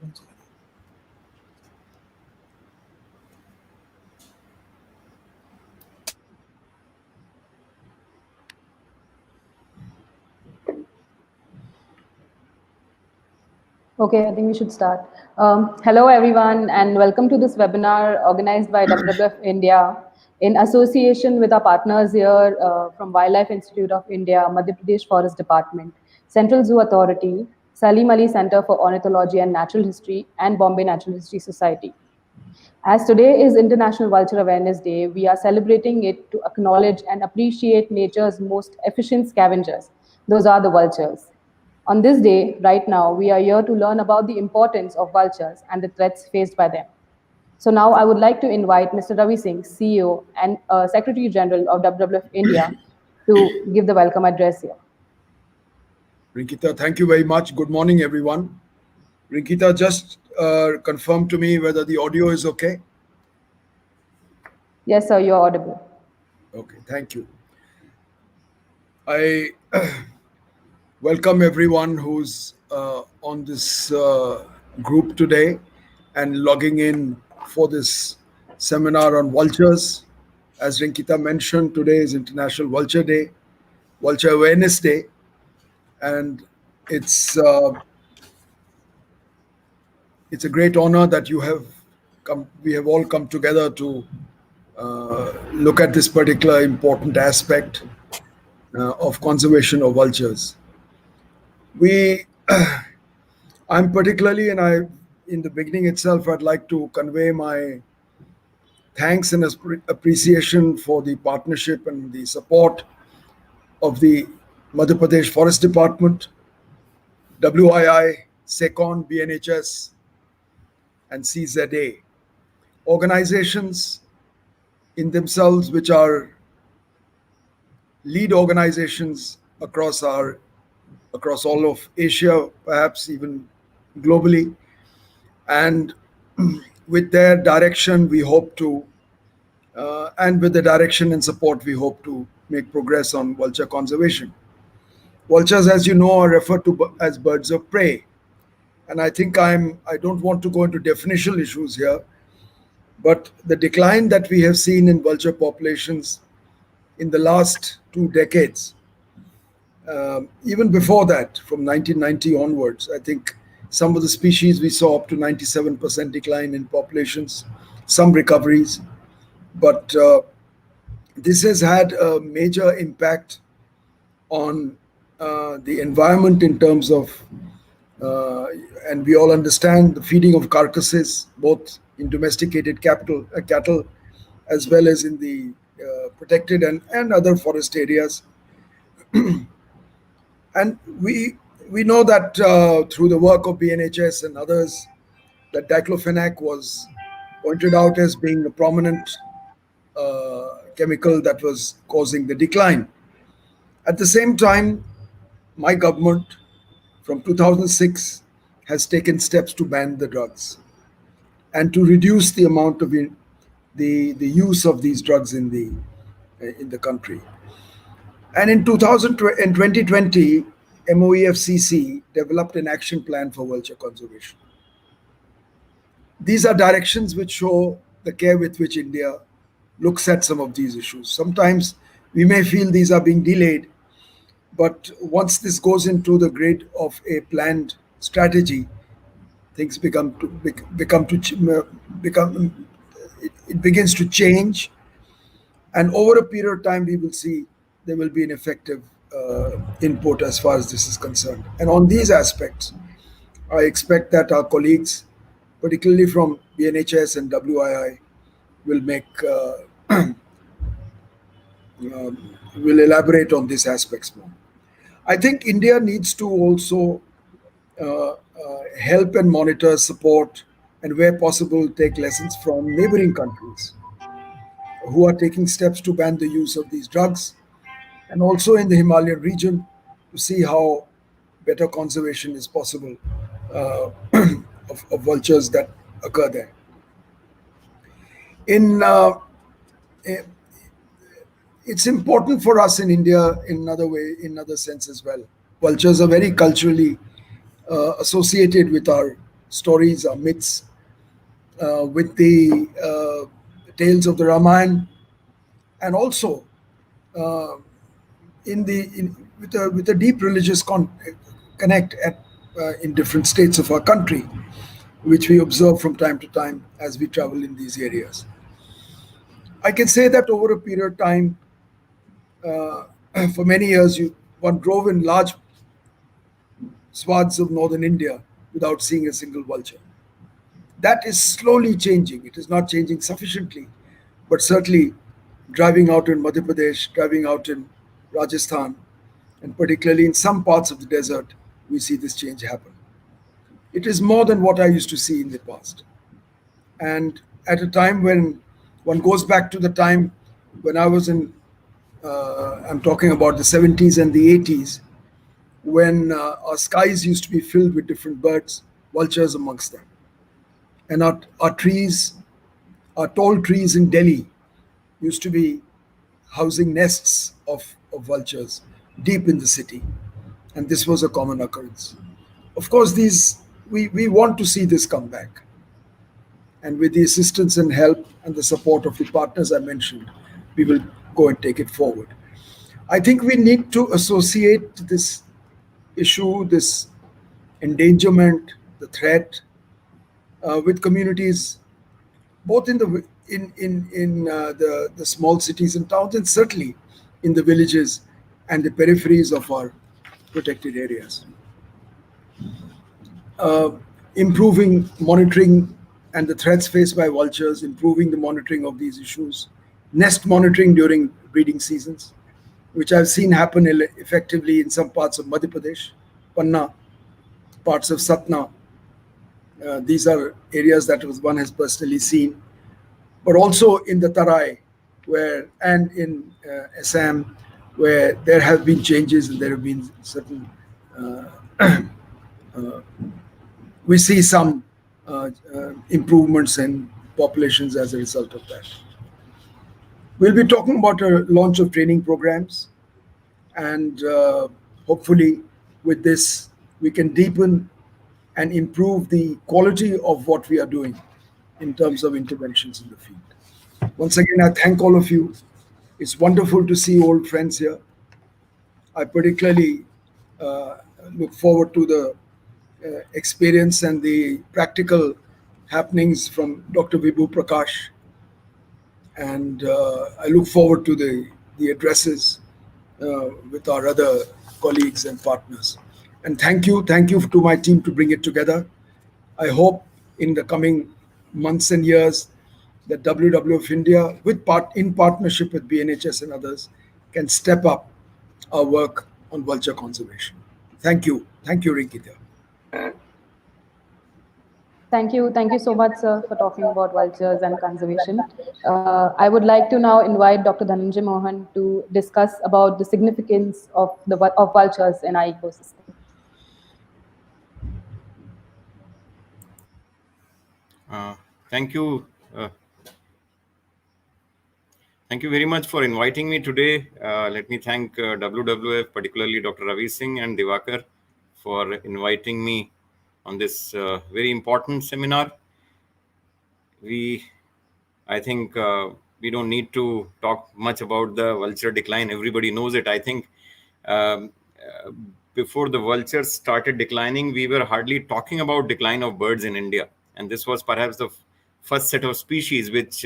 Okay, I think we should start. Hello, everyone, and welcome to this webinar organized by WWF India in association with our partners here from Wildlife Institute of India, Madhya Pradesh Forest Department, Central Zoo Authority, Salim Ali Center for Ornithology and Natural History, and Bombay Natural History Society. As today is International Vulture Awareness Day, we are celebrating it to acknowledge and appreciate nature's most efficient scavengers. Those are the vultures. On this day, right now, we are here to learn about the importance of vultures and the threats faced by them. So now I would like to invite Mr. Ravi Singh, CEO and Secretary General of WWF India, to give the welcome address here. Rinkita, thank you very much. Good morning, everyone. Rinkita, just confirm to me whether the audio is okay. Yes, sir, you're audible. Okay, thank you. I welcome everyone who's on this group today and logging in for this seminar on vultures. As Rinkita mentioned, today is International Vulture Day, Vulture Awareness Day, and it's a great honor that we have all come together to look at this particular important aspect of conservation of vultures. I'm particularly, and in the beginning itself, I'd like to convey my thanks and appreciation for the partnership and the support of the Madhya Pradesh Forest Department, WII, SACON, BNHS, and CZA, organizations in themselves which are lead organizations across all of Asia, perhaps even globally. And with their direction, we hope to, and with the direction and support, we hope to make progress on vulture conservation. Vultures, as you know, are referred to as birds of prey. And I think I don't want to go into definitional issues here, but the decline that we have seen in vulture populations in the last 2 decades, even before that, from 1990 onwards, I think some of the species we saw up to 97% decline in populations, some recoveries, but this has had a major impact on the environment in terms of, and we all understand, the feeding of carcasses, both in domesticated cattle as well as in the protected and other forest areas. And we know that through the work of BNHS and others, that diclofenac was pointed out as being a prominent chemical that was causing the decline. At the same time, my government from 2006 has taken steps to ban the drugs and to reduce the amount of the use of these drugs in the country. And in 2020, MOEFCC developed an action plan for vulture conservation. These are directions which show the care with which India looks at some of these issues. Sometimes we may feel these are being delayed, but once this goes into the grid of a planned strategy, things it begins to change, and over a period of time we will see there will be an effective input as far as this is concerned. And on these aspects, I expect that our colleagues, particularly from BNHS and WII, will elaborate on these aspects more. I think India needs to also help and monitor, support, and where possible, take lessons from neighboring countries who are taking steps to ban the use of these drugs, and also in the Himalayan region to see how better conservation is possible of vultures that occur there. It's important for us in India in another sense as well. Vultures are very culturally associated with our stories, our myths, with the tales of the Ramayana, and also uh, with a deep religious connect in different states of our country, which we observe from time to time as we travel in these areas. I can say that over a period of time, uh, for many years, one drove in large swaths of northern India without seeing a single vulture. That is slowly changing. It is not changing sufficiently, but certainly driving out in Madhya Pradesh, driving out in Rajasthan, and particularly in some parts of the desert, we see this change happen. It is more than what I used to see in the past. And at a time when one goes back to the time when I was in, I'm talking about the 70s and the 80s, when our skies used to be filled with different birds, vultures amongst them. And our trees, our tall trees in Delhi used to be housing nests of vultures deep in the city. And this was a common occurrence. Of course, we want to see this come back. And with the assistance and help and the support of the partners I mentioned, we will go and take it forward. I think we need to associate this issue, this endangerment, the threat, with communities, both in the small cities and towns, and certainly in the villages and the peripheries of our protected areas. Uh, Improving monitoring and the threats faced by vultures, improving the monitoring of these issues, nest monitoring during breeding seasons, which I've seen happen effectively in some parts of Madhya Pradesh, Panna, parts of Satna. These are areas that one has personally seen, but also in the Tarai, and in Assam, where there have been changes and there have been certain. We see some improvements in populations as a result of that. We'll be talking about a launch of training programs, and hopefully, with this, we can deepen and improve the quality of what we are doing in terms of interventions in the field. Once again, I thank all of you. It's wonderful to see old friends here. I particularly look forward to the experience and the practical happenings from Dr. Vibhu Prakash. And I look forward to the addresses with our other colleagues and partners. And thank you to my team to bring it together. I hope in the coming months and years that WWF India, in partnership with BNHS and others, can step up our work on vulture conservation. Thank you, Rinkita. Thank you so much, sir, for talking about vultures and conservation. I would like to now invite Dr. Dhananjay Mohan to discuss about the significance of vultures in our ecosystem. Thank you. Thank you very much for inviting me today. Let me thank WWF, particularly Dr. Ravi Singh and Divakar, for inviting me on this very important seminar. I think we don't need to talk much about the vulture decline. Everybody knows it. I think before the vultures started declining, we were hardly talking about decline of birds in India. And this was perhaps the first set of species which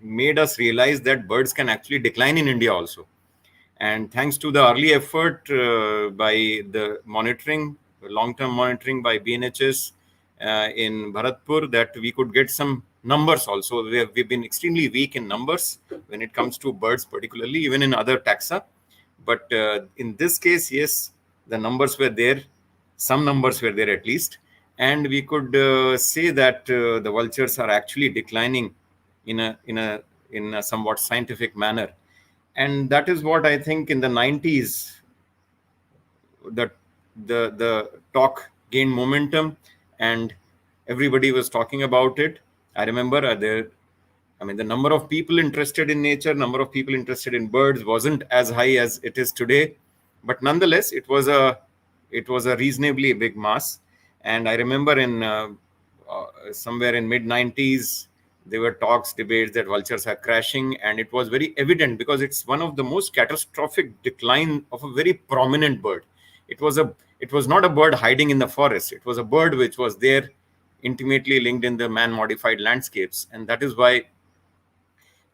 made us realize that birds can actually decline in India also. And thanks to the early effort by the long-term monitoring by BNHS in Bharatpur, that we could get some numbers also. We've been extremely weak in numbers when it comes to birds, particularly, even in other taxa. But in this case, yes, the numbers were there. Some numbers were there at least. And we could say that the vultures are actually declining in a somewhat scientific manner. And that is what I think in the 90s, the talk gained momentum and everybody was talking about it. I remember the number of people interested in nature, number of people interested in birds wasn't as high as it is today. But nonetheless, it was a reasonably big mass. And I remember in somewhere in mid-90s, there were talks, debates that vultures are crashing, and it was very evident because it's one of the most catastrophic decline of a very prominent bird. It was not a bird hiding in the forest. It was a bird which was there, intimately linked in the man-modified landscapes, and that is why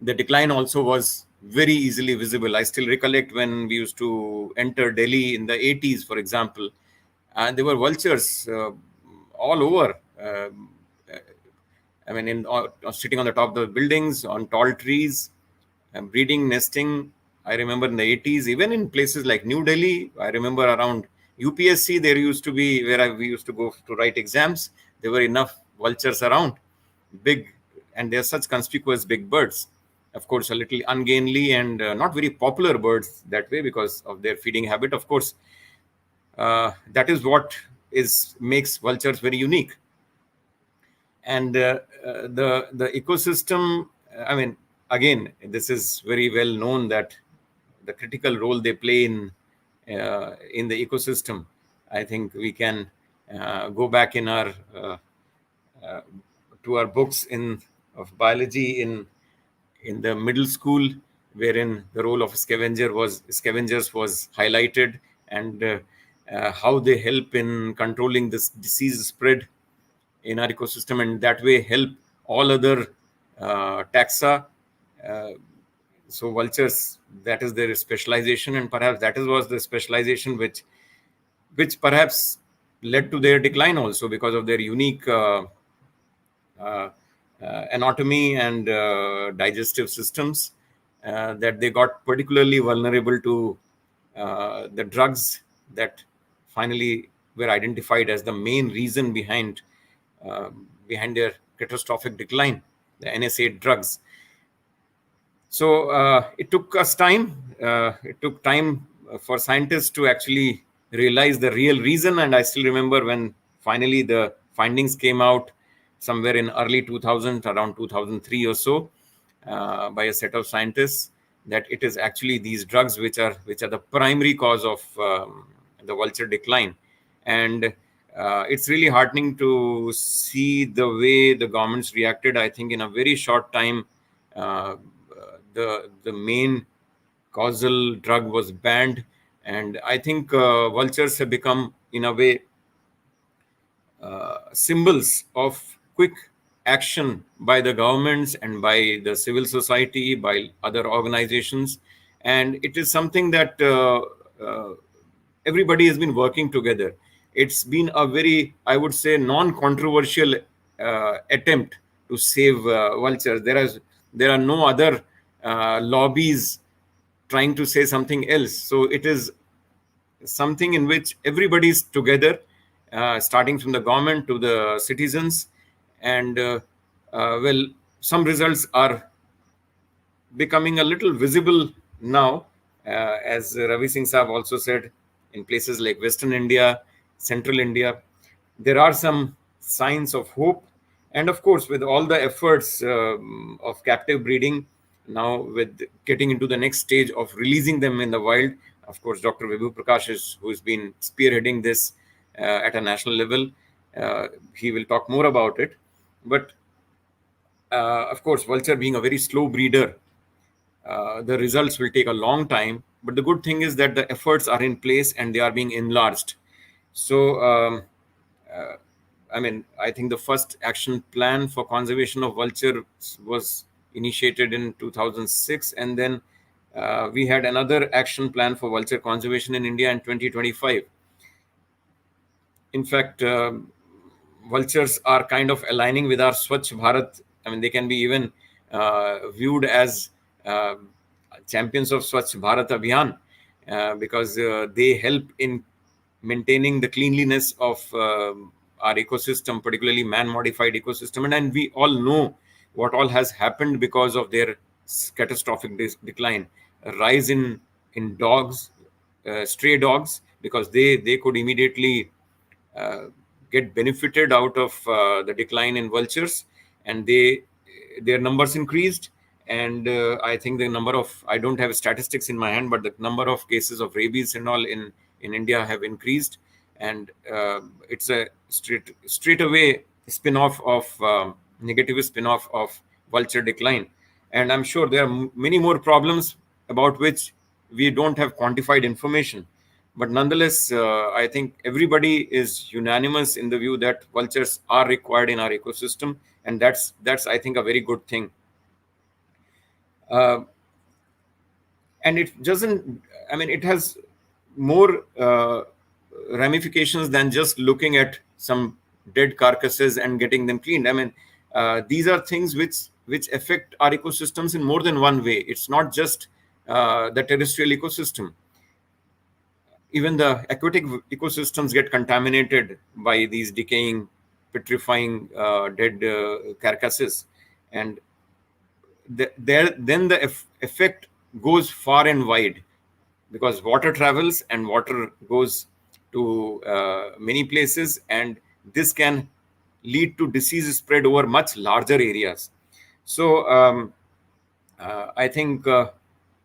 the decline also was very easily visible. I still recollect when we used to enter Delhi in the 80s, for example, and there were vultures all over. I mean, sitting on the top of the buildings, on tall trees, breeding, nesting. I remember in the 80s, even in places like New Delhi, I remember around UPSC, there used to be, where we used to go to write exams, there were enough vultures around, big, and they're such conspicuous big birds. Of course, a little ungainly and not very popular birds that way because of their feeding habit. Of course, that is what makes vultures very unique. And the ecosystem, I mean, again, this is very well known that the critical role they play in the ecosystem. I think we can go back in our to our books of biology in the middle school, wherein the role of scavengers was highlighted, and how they help in controlling this disease spread in our ecosystem, and that way help all other taxa. So vultures, that is their specialization, and perhaps was the specialization which perhaps led to their decline also, because of their unique anatomy and digestive systems, that they got particularly vulnerable to the drugs that finally were identified as the main reason behind their catastrophic decline, the NSA drugs. So it took us time. It took time for scientists to actually realize the real reason. And I still remember when finally the findings came out somewhere in early 2000, around 2003 or so, by a set of scientists, that it is actually these drugs which are the primary cause of the vulture decline. And it's really heartening to see the way the governments reacted. I think in a very short time, the main causal drug was banned, and I think vultures have become, in a way, symbols of quick action by the governments and by the civil society, by other organizations, and it is something that everybody has been working together. It's been a very, I would say, non-controversial attempt to save vultures. There are no other lobbies trying to say something else. So it is something in which everybody is together, starting from the government to the citizens, and well, some results are becoming a little visible now, as Ravi Singh Saab also said, in places like Western India, Central India, there are some signs of hope. And of course, with all the efforts of captive breeding, now with getting into the next stage of releasing them in the wild, of course, Dr. Vibhu Prakash, who's been spearheading this at a national level, he will talk more about it. But of course, vulture being a very slow breeder, the results will take a long time. But the good thing is that the efforts are in place and they are being enlarged. So, I mean, I think the first action plan for conservation of vulture was initiated in 2006, and then we had another action plan for vulture conservation in India in 2025. In fact, vultures are kind of aligning with our Swachh Bharat. I mean, they can be even viewed as champions of Swachh Bharat Abhiyan, because they help in maintaining the cleanliness of our ecosystem, particularly man-modified ecosystem. And we all know what all has happened because of their catastrophic decline. A rise in dogs, stray dogs, because they could immediately get benefited out of the decline in vultures, and their numbers increased. And I think the number of, I don't have statistics in my hand, but the number of cases of rabies and all in India have increased. and it's a straight away spin-off of negative spin-off of Vulture Decline. And I'm sure there are many more problems about which we don't have quantified information. But nonetheless, I think everybody is unanimous in the view that vultures are required in our ecosystem, and that's I think a very good thing. And it doesn't, I mean, it has more ramifications than just looking at some dead carcasses and getting them cleaned. I mean, these are things which affect our ecosystems in more than one way. It's not just the terrestrial ecosystem. Even the aquatic ecosystems get contaminated by these decaying, petrifying, dead carcasses, and then the effect goes far and wide, because water travels and water goes to many places, and this can lead to disease spread over much larger areas. So I think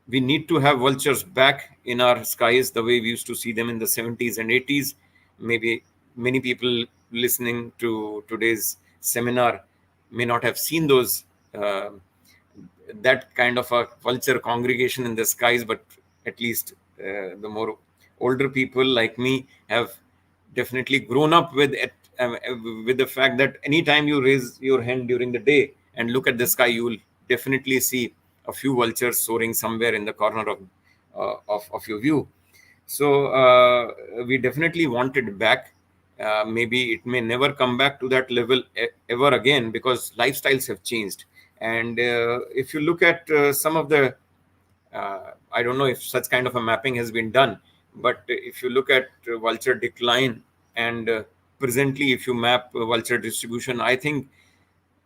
we need to have vultures back in our skies the way we used to see them in the 70s and 80s. Maybe many people listening to today's seminar may not have seen those that kind of a vulture congregation in the skies, but at least the more older people like me have definitely grown up with it, with the fact that anytime you raise your hand during the day and look at the sky, you will definitely see a few vultures soaring somewhere in the corner of your view. So we definitely want it back. Maybe it may never come back to that level ever again, because lifestyles have changed. And if you look at some of the, I don't know if such kind of a mapping has been done, but if you look at vulture decline and presently if you map vulture distribution, I think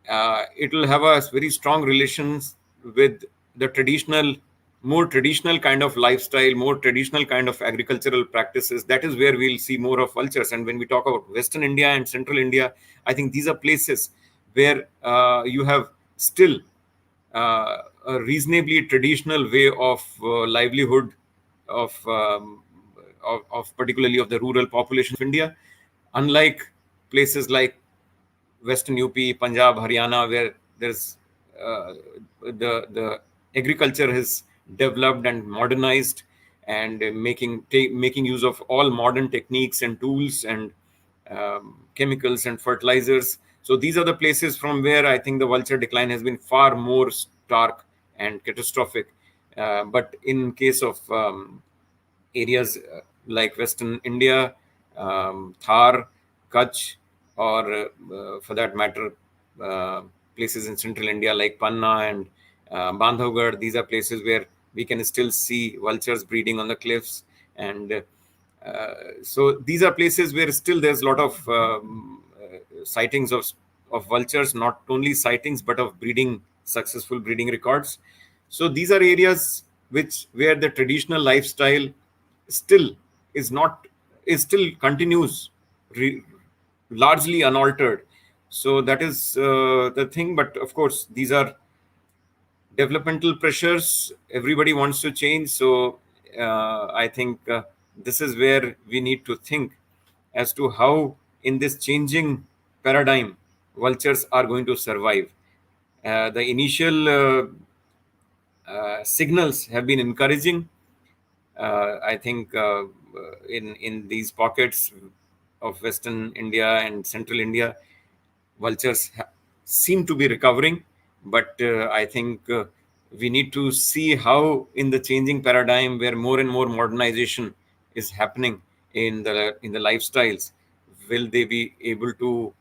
it will have a very strong relations with the more traditional kind of lifestyle, more traditional kind of agricultural practices. That is where we'll see more of vultures. And when we talk about Western India and Central India, I think these are places where you have still a reasonably traditional way of livelihood of, of particularly of the rural population of India, unlike places like Western UP, Punjab, Haryana, where there's the agriculture has developed and modernized, and making use of all modern techniques and tools and chemicals and fertilizers. So these are the places from where I think the vulture decline has been far more stark and catastrophic. But in case of areas like Western India, Thar, Kutch, or for that matter, places in Central India like Panna and Bandhavgarh. These are places where we can still see vultures breeding on the cliffs. And so these are places where still there's a lot of sightings of vultures, not only sightings, but of successful breeding records. So these are areas where the traditional lifestyle still still continues largely unaltered. So that is the thing. But of course, these are developmental pressures. Everybody wants to change. So I think this is where we need to think as to how, in this changing paradigm, vultures are going to survive. The initial signals have been encouraging. I think in these pockets of Western India and Central India, vultures seem to be recovering. But I think we need to see how, in the changing paradigm where more and more modernization is happening in the lifestyles, will they be able to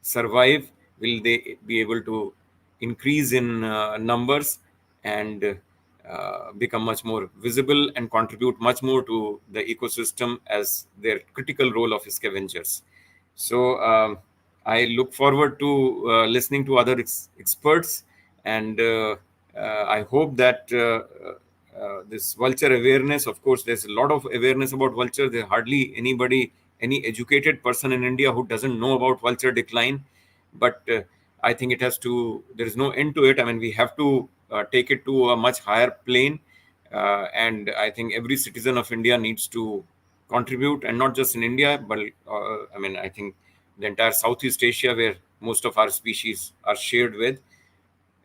survive? Will they be able to increase in numbers and become much more visible and contribute much more to the ecosystem as their critical role of scavengers? So I look forward to listening to other experts, and I hope that this vulture awareness, of course, there's a lot of awareness about vulture. There's hardly any educated person in India who doesn't know about vulture decline. But I think there is no end to it. I mean, we have to take it to a much higher plane. And I think every citizen of India needs to contribute, and not just in India, but I mean, I think the entire Southeast Asia, where most of our species are shared with.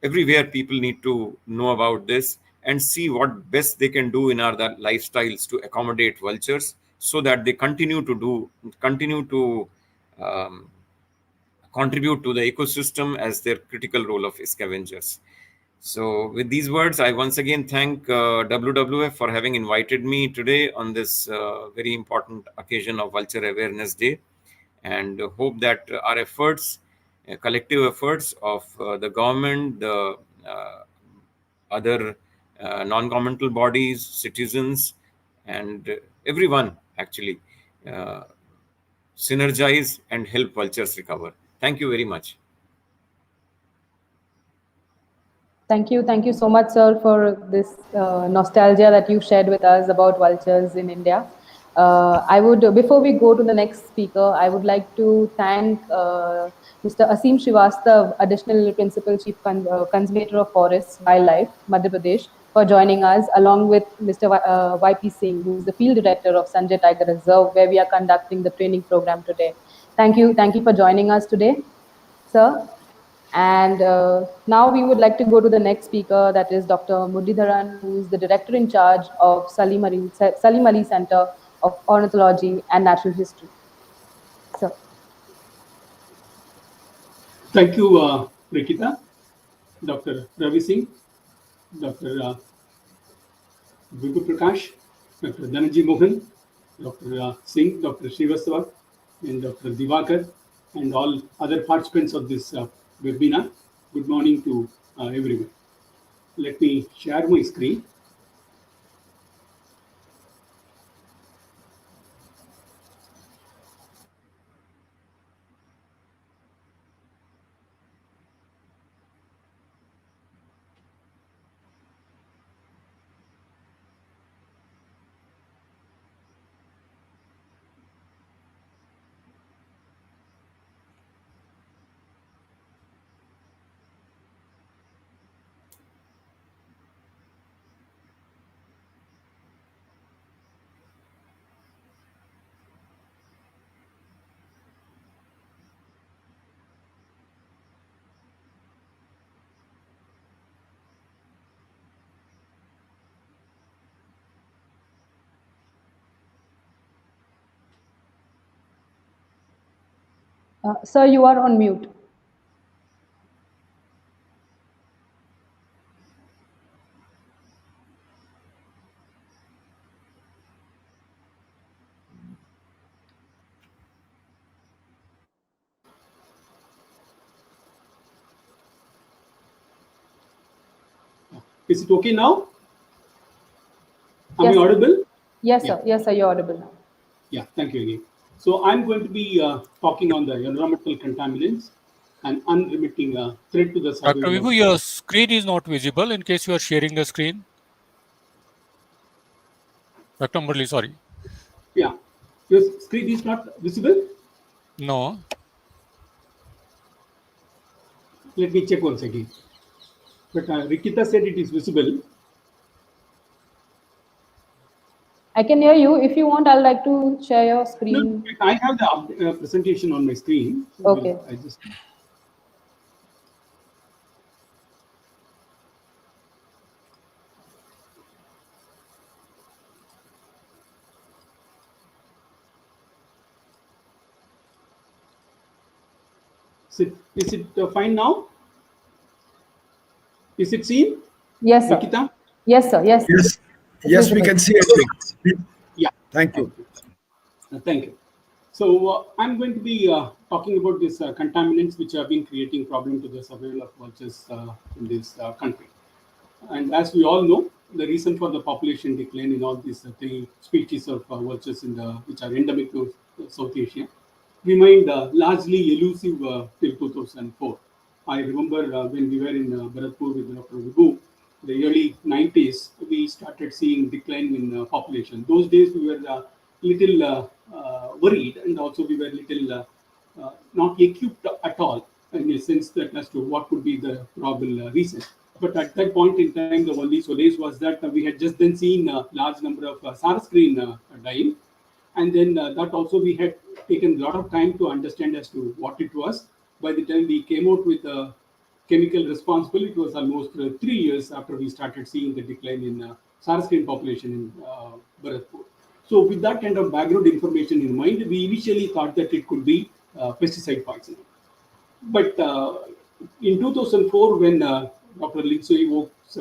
Everywhere people need to know about this and see what best they can do in our lifestyles to accommodate vultures, so that they continue to um, contribute to the ecosystem as their critical role of scavengers. So with these words, I once again thank WWF for having invited me today on this very important occasion of Vulture Awareness Day, and hope that our efforts, collective efforts of the government, the other non-governmental bodies, citizens, and everyone actually uh, synergize and help vultures recover. Thank you very much. Thank you so much, sir, for this nostalgia that you shared with us about vultures in India. I would, before we go to the next speaker, I would like to thank Mr. Asim Srivastav, Additional Principal Chief Conservator of Forests Wildlife, Madhya Pradesh, for joining us, along with Mr. YP Singh, who is the Field Director of Sanjay Tiger Reserve, where we are conducting the training program today. Thank you for joining us today, sir. And now we would like to go to the next speaker, that is Dr. Muralidharan, who is the Director in charge of Salim Ali Center of Ornithology and Natural History. Sir. Thank you, Rikita, Dr. Ravi Singh, Dr. Vigu Prakash, Dr. Dhananjay Mohan, Dr. Singh, Dr. Srivastava, and Dr. Divakar, and all other participants of this webinar. Good morning to everyone. Let me share my screen. Sir, you are on mute. Is it okay now? Am Yes, I audible? Yes, sir. Yes, sir, you're audible now. Yeah, thank you again. So I'm going to be talking on the environmental contaminants and unremitting threat to the survival. Dr. Vigu, your screen is not visible in case you are sharing the screen. Dr. Murali, sorry. Yeah, your screen is not visible? No. Let me check once again. But Rikita said it is visible. I can hear you. If you want, I'd like to share your screen. No, I have the presentation on my screen. So okay. I just... Is it fine now? Is it seen? Yes, sir. Rikita? Yes, sir. Yes. Yes, yes, we can see it. Yeah. Thank you. Thank you. So I'm going to be talking about these contaminants which have been creating problem to the survival of vultures in this country. And as we all know, the reason for the population decline in all these three species of vultures which are endemic to South Asia remained largely elusive till 2004. I remember when we were in Bharatpur with Dr. Vigu, the early 90s, we started seeing decline in population. Those days we were little worried, and also we were little not equipped at all in a sense that as to what could be the probable reason. But at that point in time, the only solace was that we had just then seen a large number of SARS screen dying. And then that also we had taken a lot of time to understand as to what it was. By the time we came out with a chemical responsible, it was almost 3 years after we started seeing the decline in SARS population in Bharatpur. So with that kind of background information in mind, we initially thought that it could be pesticide poisoning. But in 2004, when Dr. Lindsay Oak's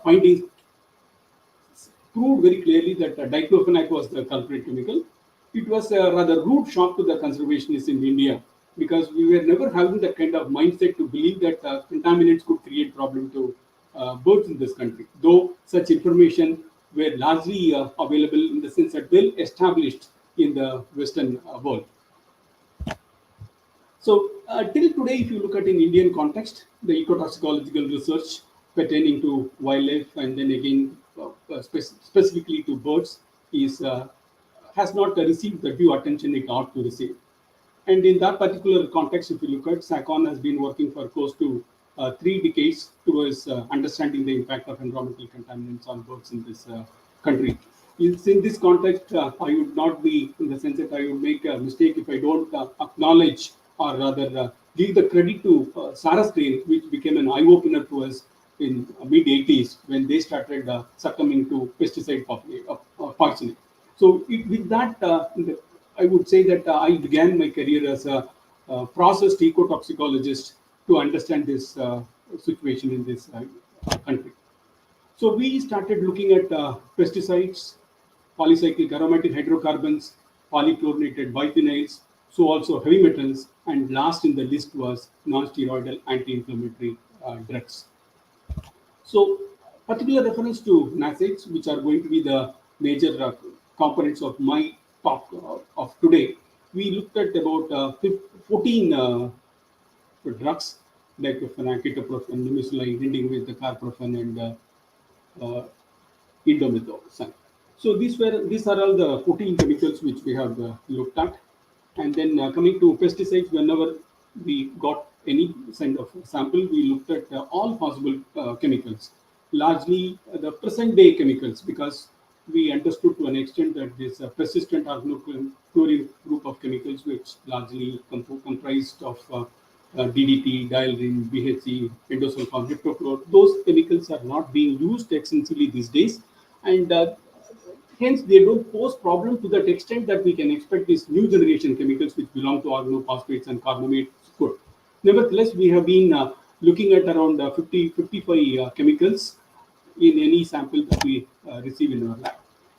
findings proved very clearly that diclofenac was the culprit chemical, it was a rather rude shock to the conservationists in India, because we were never having that kind of mindset to believe that contaminants could create problem to birds in this country, though such information were largely available in the sense that well established in the Western world. So till today, if you look at in Indian context, the ecotoxicological research pertaining to wildlife and then again specifically to birds is has not received the due attention it ought to receive. And in that particular context, if you look at, SACON has been working for close to 3 decades towards understanding the impact of environmental contaminants on birds in this country. In this context, I would not be, in the sense that I would make a mistake if I don't acknowledge or rather give the credit to SARS, which became an eye-opener to us in mid-80s when they started succumbing to pesticide poisoning. So with that, I would say that I began my career as a processed ecotoxicologist to understand this situation in this country. So we started looking at pesticides, polycyclic aromatic hydrocarbons, polychlorinated biphenyls, so also heavy metals, and last in the list was non-steroidal anti-inflammatory drugs. So particular reference to NACIDs, which are going to be the major components of my talk of today, we looked at about 14 drugs like ketoprofen, nimesulide, ending with the carprofen and indomethacin. So these are all the 14 chemicals which we have looked at. And then coming to pesticides, whenever we got any kind of sample, we looked at all possible chemicals, largely the present day chemicals, because we understood to an extent that this persistent organochlorine group of chemicals, which largely comprised of DDT, dialyrin, BHC, endosulfan, heptachlor, those chemicals are not being used extensively these days, and hence they don't pose problem to that extent that we can expect these new generation chemicals which belong to organophosphates and carbamates could. Nevertheless, we have been looking at around 55 chemicals in any sample that we receive in our lab.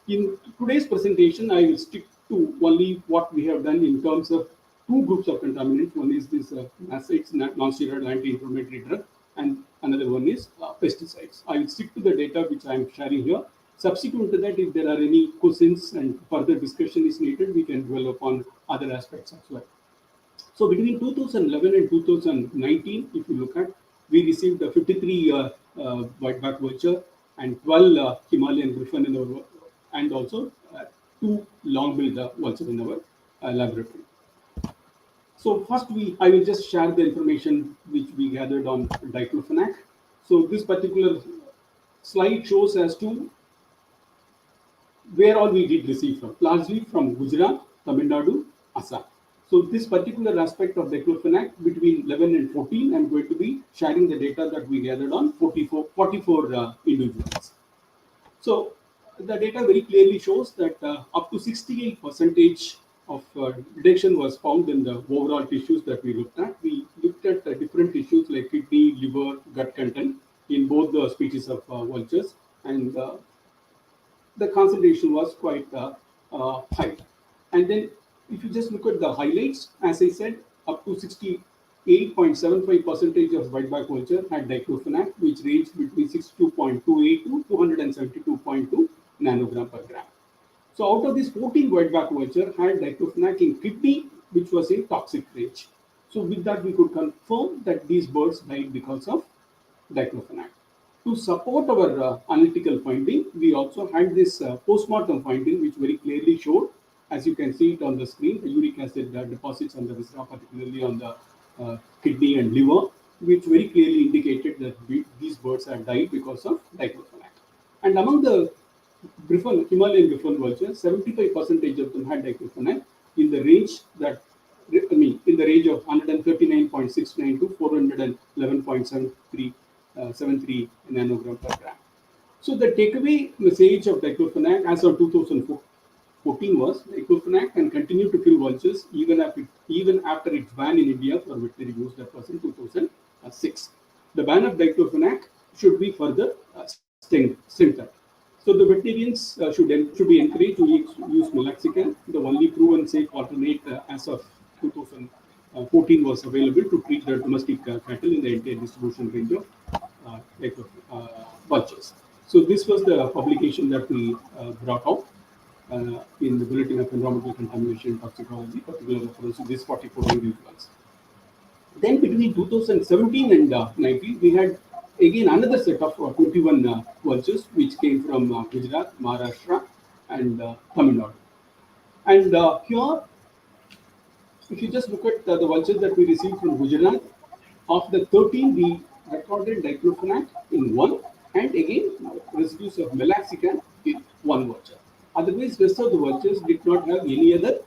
In today's presentation, I will stick to only what we have done in terms of 2 groups of contaminants. One is this NACIDs, non-steroidal anti-inflammatory drug, and another one is pesticides. I will stick to the data which I am sharing here. Subsequent to that, if there are any questions and further discussion is needed, we can dwell upon other aspects as well. So between 2011 and 2019, if you look at, we received 53 whiteback vulture and 12 Himalayan griffon in our, and also 2 long-billed vulture in our laboratory. So first, I will just share the information which we gathered on diclofenac. So this particular slide shows as to where all we did receive from, largely from Gujarat, Tamil Nadu, Assam. So this particular aspect of diclofenac between 11 and 14, I'm going to be sharing the data that we gathered on 44 individuals. So the data very clearly shows that up to 68% of reduction was found in the overall tissues that we looked at. We looked at different tissues like kidney, liver, gut content in both the species of vultures, and the concentration was quite high. And then if you just look at the highlights, as I said, up to 68.75% of whiteback vulture had diclofenac, which ranged between 62.28 to 272.2 nanogram per gram. So out of this 14 whiteback vulture had diclofenac in kidney, which was in toxic range. So with that, we could confirm that these birds died because of diclofenac. To support our analytical finding, we also had this post-mortem finding, which very clearly showed, as you can see it on the screen, the uric acid deposits on the viscera, particularly on the kidney and liver, which very clearly indicated that these birds had died because of diclofenac. And among the Himalayan griffon vultures, 75% of them had diclofenac in the range in the range of 139.69 to 411.73 nanogram per gram. So the takeaway message of diclofenac as of 2014 was diclofenac can continue to kill vultures even after its ban in India for veterinary use. That was in 2006. The ban of diclofenac should be further strengthened. So the veterinarians should be encouraged to use meloxicam, the only proven safe alternate as of 2014 was available to treat the domestic cattle in the entire distribution range of vultures. So this was the publication that we brought out in the Bulletin of Environmental Contamination and Toxicology, particularly reference to this 44 individuals. Then between 2017 and 19, we had again another set of 21 vultures which came from Gujarat, Maharashtra, and Tamil Nadu. And here, if you just look at the vultures that we received from Gujarat, of the 13, we recorded diclofenac in one, and again residues of meloxicam in one vulture. Otherwise, rest of the vultures did not have any other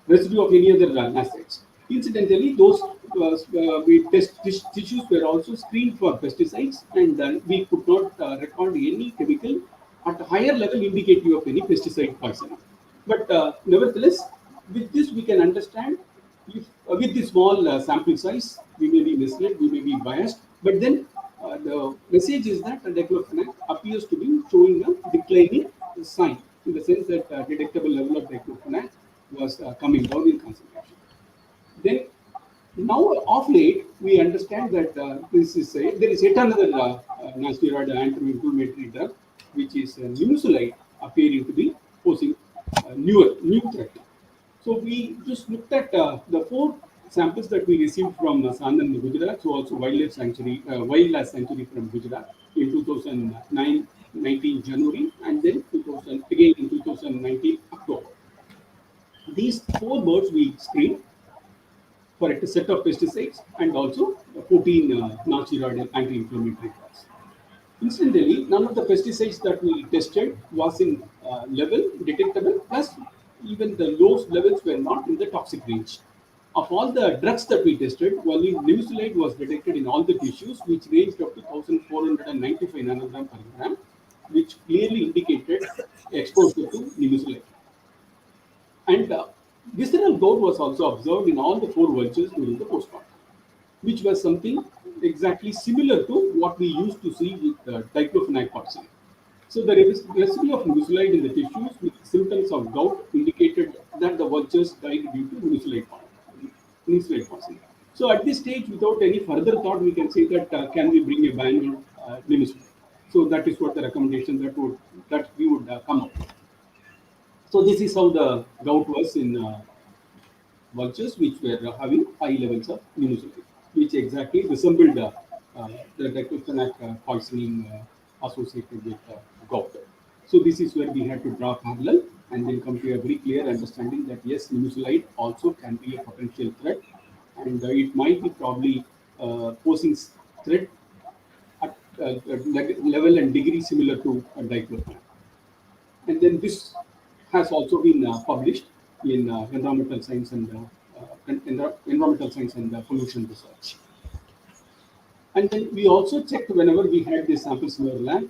residue of any other acids. Incidentally, those tissues were also screened for pesticides, and we could not record any chemical at a higher level indicative of any pesticide poisoning. But nevertheless, with this we can understand, if, with the small sample size, we may be misled, we may be biased, but then the message is that diclofenac appears to be showing a declining sign, in the sense that detectable level of diclofenac was coming down in concentration. Then now of late we understand that there is yet another non-steroid anti-inflammatory drug, which is nimesulide, appearing to be posing new threat. So we just looked at the 4 samples that we received from Sandan, Gujarat, so also wildlife sanctuary from Gujarat in 2019 January, and then again in 2019 October. These 4 birds we screened for a set of pesticides and also 14 non-steroidal anti-inflammatory drugs. Incidentally, none of the pesticides that we tested was in level detectable, plus even the low levels were not in the toxic range. Of all the drugs that we tested, only nimesulide was detected in all the tissues, which ranged up to 1,495 nanogram per gram, which clearly indicated exposure to nimesulide. And visceral gout was also observed in all the 4 vultures during the postmortem, which was something exactly similar to what we used to see with diclofenac poisoning. So the residue of nimesulide in the tissues with symptoms of gout indicated that the vultures died due to nimesulide poisoning. So at this stage, without any further thought, we can say that can we bring a ban on nimesulide? So that is what the recommendation that we would come up with. So this is how the gout was in vultures which were having high levels of nimesulide, which exactly resembled the diclofenac poisoning associated with gout. So this is where we had to draw parallel and then come to a very clear understanding that yes, nimesulide also can be a potential threat, and it might be probably posing threat at level and degree similar to diclofenac. And then this has also been published in environmental science and pollution research. And then we also checked whenever we had these samples in our lab,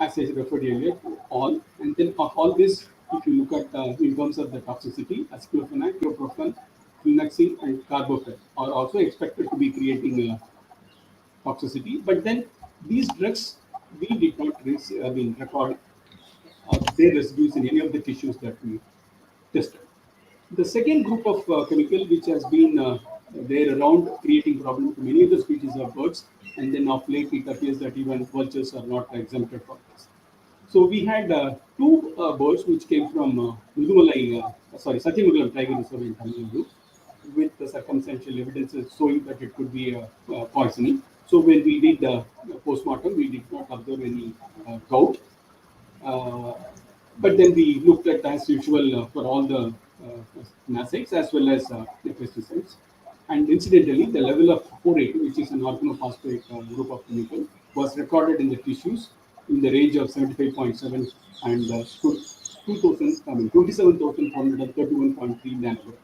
as I referred earlier, all. And then of all this, if you look at in terms of the toxicity, aceclofenac, ibuprofen, flunexin, and carboplatin are also expected to be creating toxicity. But then these drugs, we did not record their residues in any of the tissues that we tested. The second group of chemical which has been there around creating problems to many of the species of birds, and then of late it appears that even vultures are not exempted from this. So we had 2 birds which came from Satyamangalam Tiger Reserve in Tamil Nadu, with the circumstantial evidences showing that it could be poisoning. So when we did the postmortem, we did not observe any gout. But then we looked at, as usual, for all the acids as well as the pesticides. And incidentally, the level of 4-8, which is an organophosphate group of chemical, was recorded in the tissues in the range of 75.7 and 27,431.3 nanogram.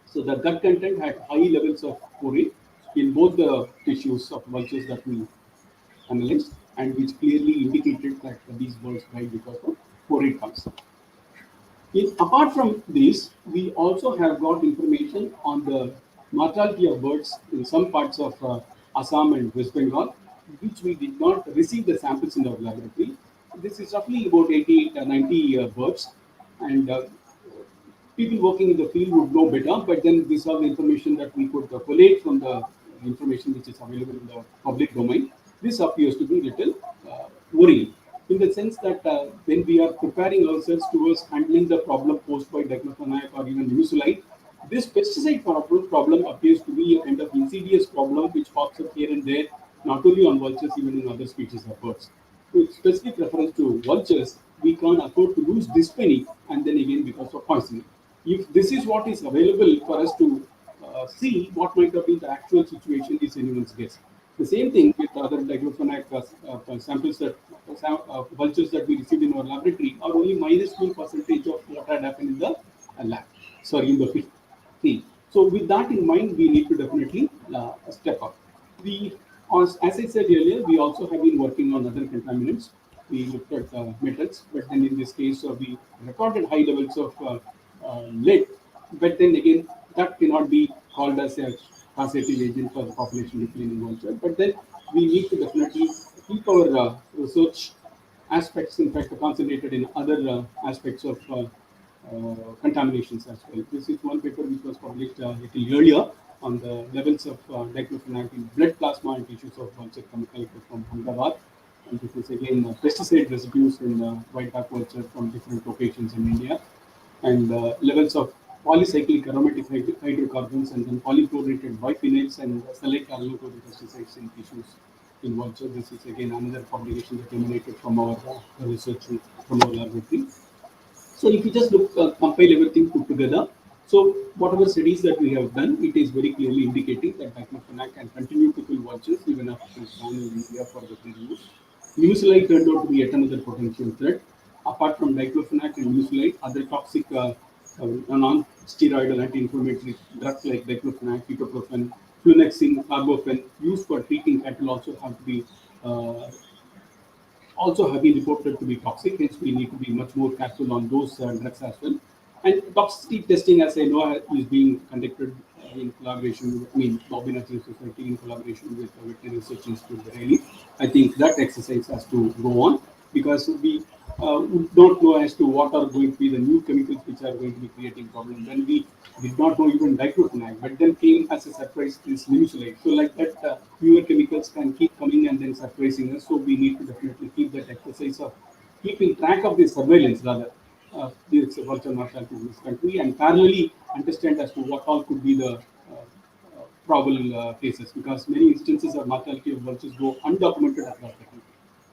So the gut content had high levels of porate in both the tissues of vultures that we analyzed, and which clearly indicated that these birds died because of porate counts. Apart from this, we also have got information on the mortality of birds in some parts of Assam and West Bengal, which we did not receive the samples in our laboratory. This is roughly about 80 90 birds, and people working in the field would know better, but then these are the information that we could collate from the information which is available in the public domain. This appears to be little worrying, in the sense that when we are preparing ourselves towards handling the problem posed by diclofenac or even mucilide, this pesticide problem appears to be a kind of insidious problem which pops up here and there, not only on vultures, even in other species of birds. With specific reference to vultures, we can't afford to lose this penny, and then again because of poisoning. If this is what is available for us to see, what might have been the actual situation is anyone's guess. The same thing with other diclofenac samples that vultures that we received in our laboratory are only minuscule percentage of what had happened in the lab, sorry, in the field. So with that in mind, we need to definitely step up. We, as I said earlier, we also have been working on other contaminants. We looked at metals, but then in this case, we recorded high levels of lead. But then again, that cannot be called as a causative agent for the population decline in vulture. But then we need to definitely keep our research aspects, in fact, concentrated in other aspects of contaminations as well. This is one paper which was published a little earlier on the levels of diclofenac in blood plasma and tissues of vulture chemical from Ahmedabad. And this is again pesticide residues in white back vulture from different locations in India, and levels of polycyclic aromatic hydrocarbons and then polychlorinated biphenyls and select allochoric pesticides in tissues in vulture. This is again another publication that emanated from our research from our laboratory. So if you just look, compile everything put together, so whatever studies that we have done, it is very clearly indicating that diclofenac can continue to kill vultures even after it is banned in India for the field use. Mucilide turned out to be yet another potential threat. Apart from diclofenac and mucilide, other toxic non-steroidal anti-inflammatory drugs like diclofenac, ketoprofen, flunexin, carbofen, used for treating cattle also have to be also have been reported to be toxic. Hence, we need to be much more careful on those drugs as well. And toxicity testing, as I know, is being conducted in collaboration with, Bobby Natural Society in collaboration with the Veterinary Research Institute, Ravi. I think that exercise has to go on, because we don't know as to what are going to be the new chemicals which are going to be creating problems. When we did not know even diclofenac, but then came as a surprise this mucilide. So like that, newer chemicals can keep coming and then surprising us. So we need to definitely keep that exercise of keeping track of the surveillance rather. This vulture mortality in this country, and parallelly understand as to what all could be the probable cases, because many instances of mortality of vultures go undocumented across the country.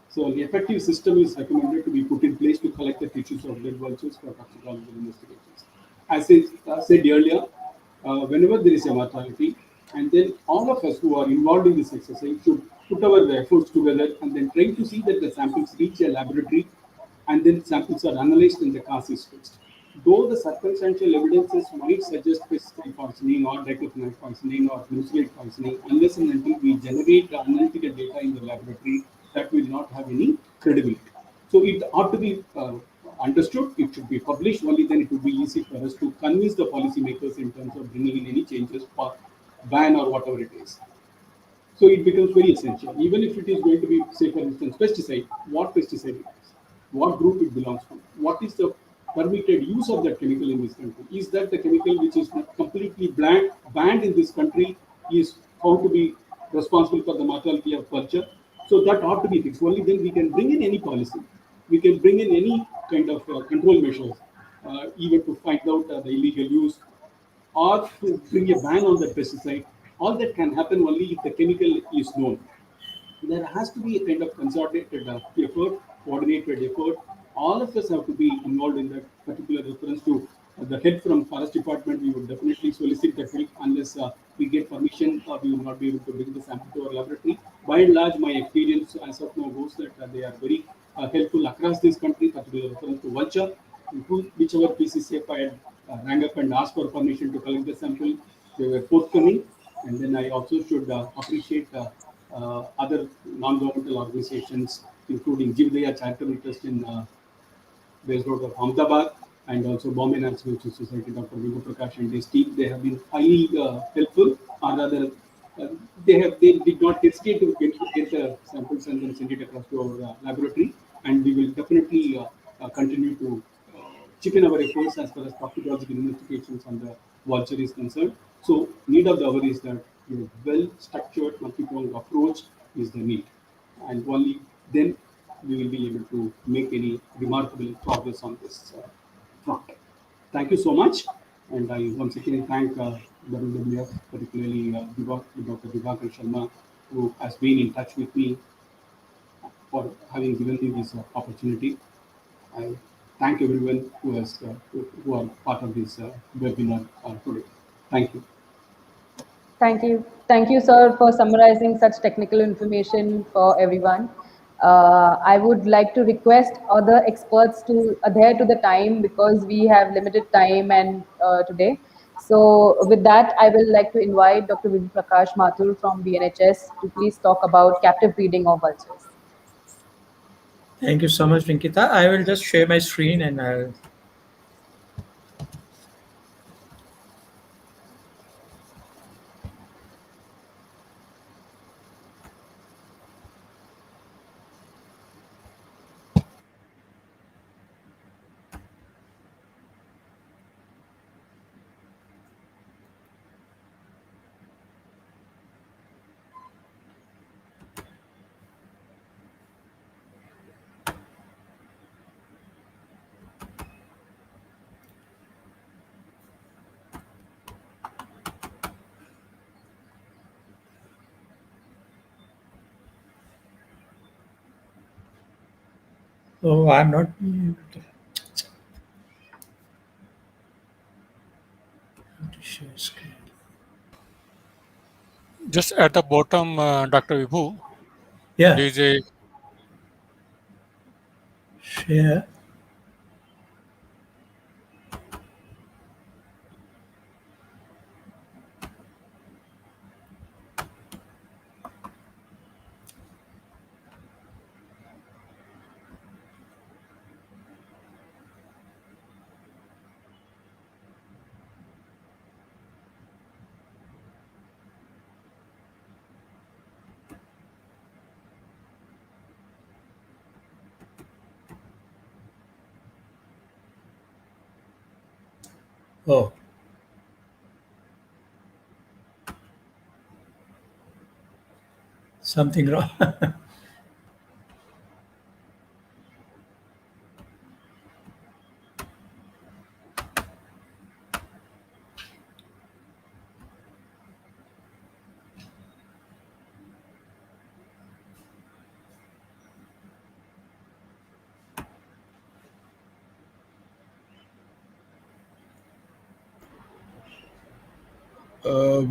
So an effective system is recommended to be put in place to collect the tissues of dead vultures for toxicological investigations. As I said earlier, whenever there is a mortality, and then all of us who are involved in this exercise should put our efforts together and then try to see that the samples reach a laboratory and then samples are analyzed and the cause is fixed. Though the circumstantial evidences might suggest pesticide poisoning or diclofenac poisoning or mucilide poisoning, unless and until we generate analytical data in the laboratory, that will not have any credibility. So it ought to be understood, it should be published, only then it would be easy for us to convince the policymakers in terms of bringing in any changes for ban or whatever it is. So it becomes very essential. Even if it is going to be, say for instance, pesticide, what pesticide it is, what group it belongs to, what is the permitted use of that chemical in this country. Is that the chemical which is completely banned in this country is found to be responsible for the mortality of vulture? So that ought to be fixed. Only then we can bring in any policy. We can bring in any kind of control measures, even to find out the illegal use, or to bring a ban on the pesticide. All that can happen only if the chemical is known. There has to be a kind of consolidated effort, coordinated effort. All of us have to be involved in that particular reference to the head from Forest Department, we would definitely solicit the help. Unless we get permission, we will not be able to bring the sample to our laboratory. By and large, my experience as of now goes that they are very helpful across this country, particularly referring to Vulture. Whichever PCCF I had rang up and asked for permission to collect the sample, they were forthcoming. And then I also should appreciate other non-governmental organizations, including Jivdaya Charitable Trust in based out of Ahmedabad, and also Bombay National Society, Dr. Vibhu Prakash and his team. They have been highly helpful, or rather, they did not hesitate to get the samples and then send it across to our laboratory, and we will definitely continue to chip in our efforts as far as toxicological investigations on the vulture is concerned. So, need of the hour is that well-structured, multi-pronged approach is the need, and only then we will be able to make any remarkable progress on this front. Thank you so much, and I once again thank WWF, particularly Dr. Divakar Sharma, who has been in touch with me for having given me this opportunity. I thank everyone who are part of this webinar today. Thank you. Thank you. Thank you, sir, for summarizing such technical information for everyone. I would like to request other experts to adhere to the time because we have limited time and today. So with that, I will like to invite Dr. Vibhu Prakash Mathur from BNHS to please talk about captive breeding of vultures. Thank you so much, Rinkita. I will just share my screen and I'll. Oh, I'm not able to share screen. Just at the bottom, Dr. Vibhu, Yeah, there is a share. Oh, something wrong.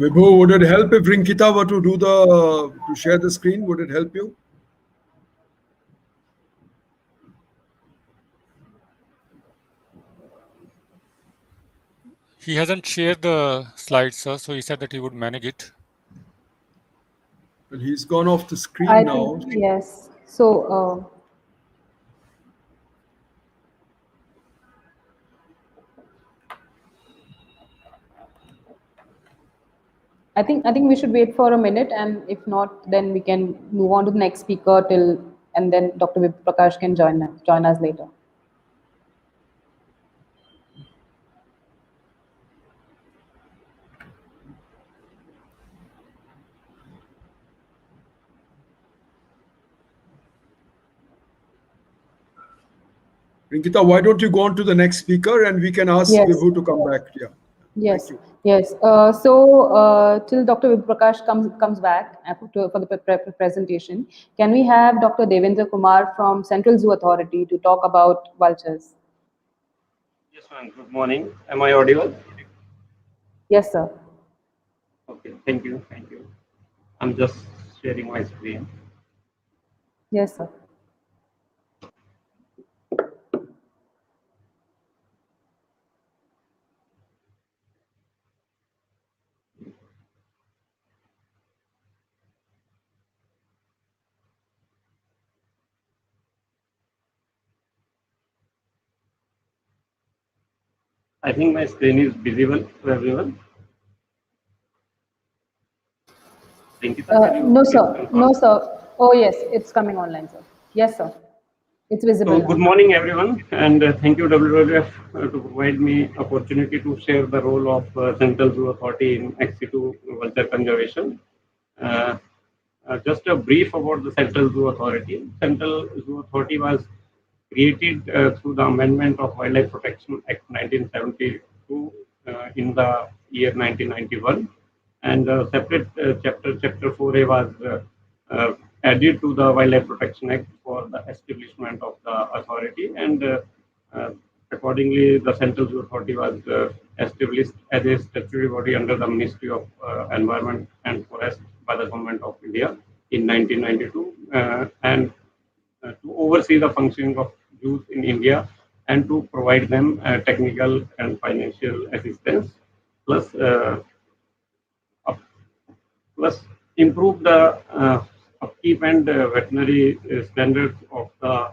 Vibhu, would it help if Rinkita were to to share the screen? Would it help you? he hasn't shared the slides, sir, so he said that he would manage it. Well, he's gone off the screen I now. think, yes. So, I think we should wait for a minute, and if not, then we can move on to the next speaker and then Dr. Vibhu Prakash can join us later. Rinkita, why don't you go on to the next speaker and we can ask Yes. Vibhu to come back? Yeah. Yes, yes. Till Dr. Vibhu Prakash comes back for the presentation, can we have Dr. Devendra Kumar from Central Zoo Authority to talk about vultures? Yes, ma'am. Good morning. Am I audible? Yes, sir. Okay. Thank you. Thank you. I'm just sharing my screen. Yes, sir. I think my screen is visible to everyone. Rinkita, can you No, please sir. confirm? No, sir. Oh, yes, it's coming online, sir. Yes, sir. It's visible So, good now. morning, everyone, and thank you, WWF, to provide me opportunity to share the role of Central Zoo Authority in ex situ vulture conservation. Uh, just a brief about the Central Zoo Authority. Central Zoo Authority was created through the amendment of Wildlife Protection Act 1972 in the year 1991, and a separate chapter 4A was added to the Wildlife Protection Act for the establishment of the authority, and uh, accordingly the Central Zoo Authority was established as a statutory body under the Ministry of Environment and Forest by the Government of India in 1992, and to oversee the functioning of youth in India and to provide them technical and financial assistance, plus plus improve the upkeep and veterinary standards of the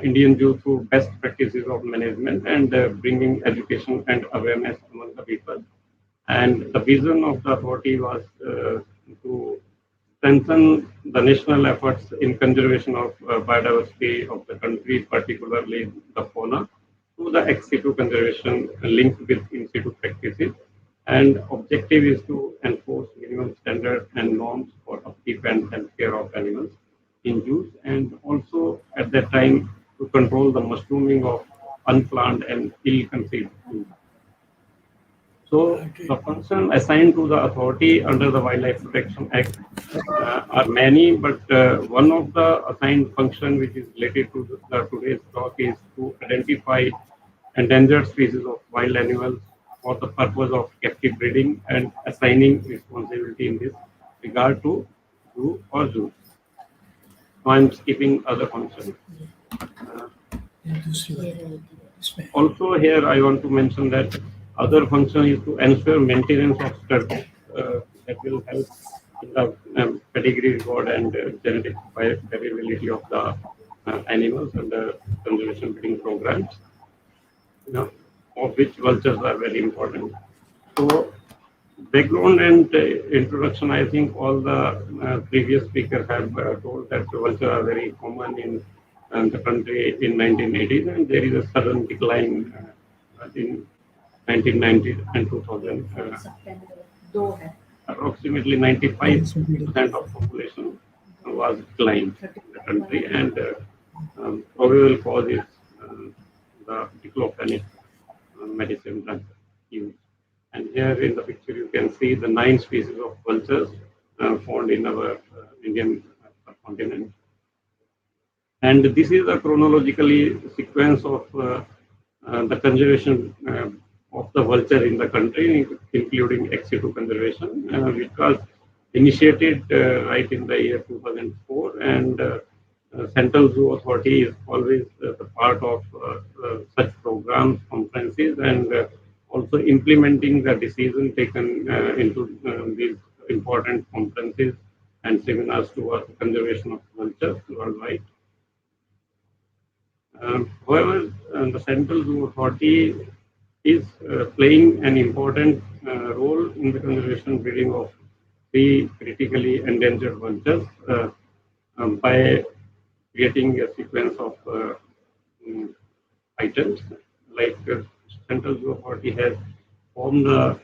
Indian zoo through best practices of management and bringing education and awareness among the people. And the vision of the authority was to strengthen the national efforts in conservation of biodiversity of the country, particularly the fauna, through the ex situ conservation linked with in situ practices. And objective is to enforce minimum standards and norms for upkeep and healthcare of animals in use, and also at that time to control the mushrooming of unplanned and ill-conceived food. So the function assigned to the authority under the Wildlife Protection Act are many, but one of the assigned function which is related to today's talk is to identify endangered species of wild animals for the purpose of captive breeding and assigning responsibility in this regard to zoo or zoos. So I'm skipping other functions. Also here I want to mention that other function is to ensure maintenance of studs that will help in the pedigree record and genetic variability of the animals and the conservation breeding programs, of which vultures are very important. So background and introduction, I think all the previous speakers have told that vultures are very common in the country in 1980s, and there is a sudden decline in 1990s and 2000. Approximately 95% of population was declined in the country, and probable cause is the diclofenac medicine drug use. And here in the picture, you can see the 9 species of vultures found in our Indian subcontinent. And this is a chronologically sequence of the conservation of the vulture in the country, including ex situ conservation, which was initiated right in the year 2004. And Central Zoo Authority is always the part of such programs, conferences, and also implementing the decision taken into these important conferences and seminars towards the conservation of vultures worldwide. However, the Central Zoo Authority is playing an important role in the conservation breeding of 3 critically endangered vultures by creating a sequence of items. Like Central Zoo Authority has formed a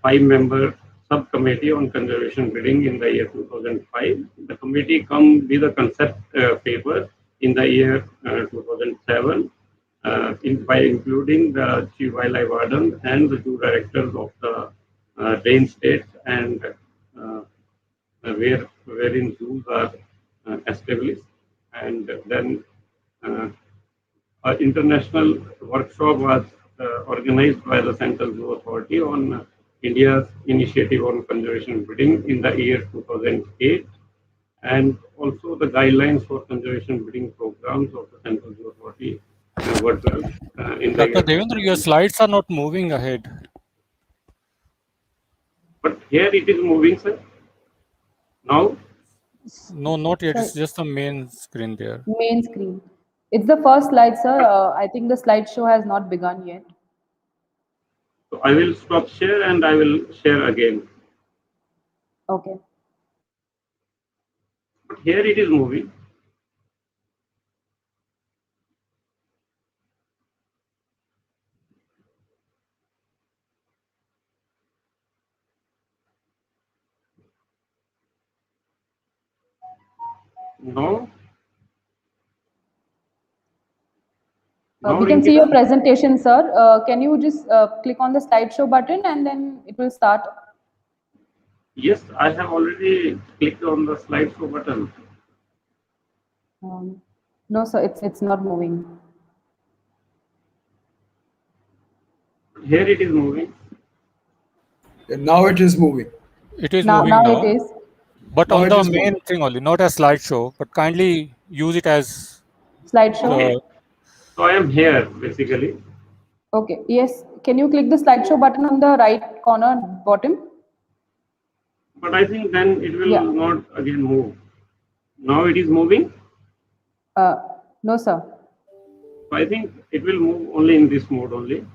5-member subcommittee on conservation breeding in the year 2005. The committee come with a concept paper in the year 2007, by including the chief wildlife warden and the 2 directors of the range states, and wherein zoos are established, and then international workshop was organized by the Central Zoo Authority on India's initiative on conservation breeding in the year 2008, and also the guidelines for conservation breeding programs of the Central Zoo Authority were in the Dr. year Devendra, your 2000. slides are not moving ahead. But here it is moving, sir. Now, No, not yet. Sir, It's just the main screen there. main screen. It's the first slide, sir. I think the slideshow has not begun yet. so I will stop share and I will share again. Okay. But here it is moving. No. Now, We can see your Rinkita? presentation, sir. Can you just click on the slideshow button and then it will start? Yes, I have already clicked on the slideshow button. No, sir, it's not moving. Here it is moving. And now it is moving. It is Now, moving now now, it is. but Now on it the is main moving. thing only, not as slideshow, but kindly use it as Slideshow. Okay. So I am here basically. Okay. Yes. Can you click the slideshow button on the right corner bottom? But I think then it will Yeah. not again move. Now it is moving. No, sir. So I think it will move only in this mode only.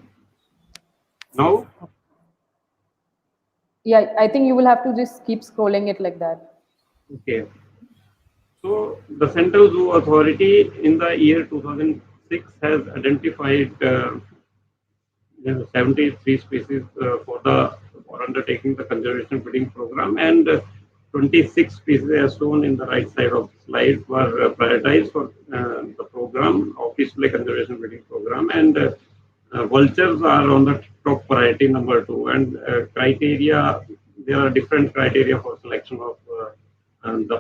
Now, Yeah, I think you will have to just keep scrolling it like that. okay. So the Central Zoo Authority in the year 2006 has identified 73 species for undertaking the conservation breeding program, and 26 species, as shown in the right side of the slide, were prioritized for the program of display conservation breeding program, and vultures are on the top priority number 2. And criteria, there are different criteria for selection of the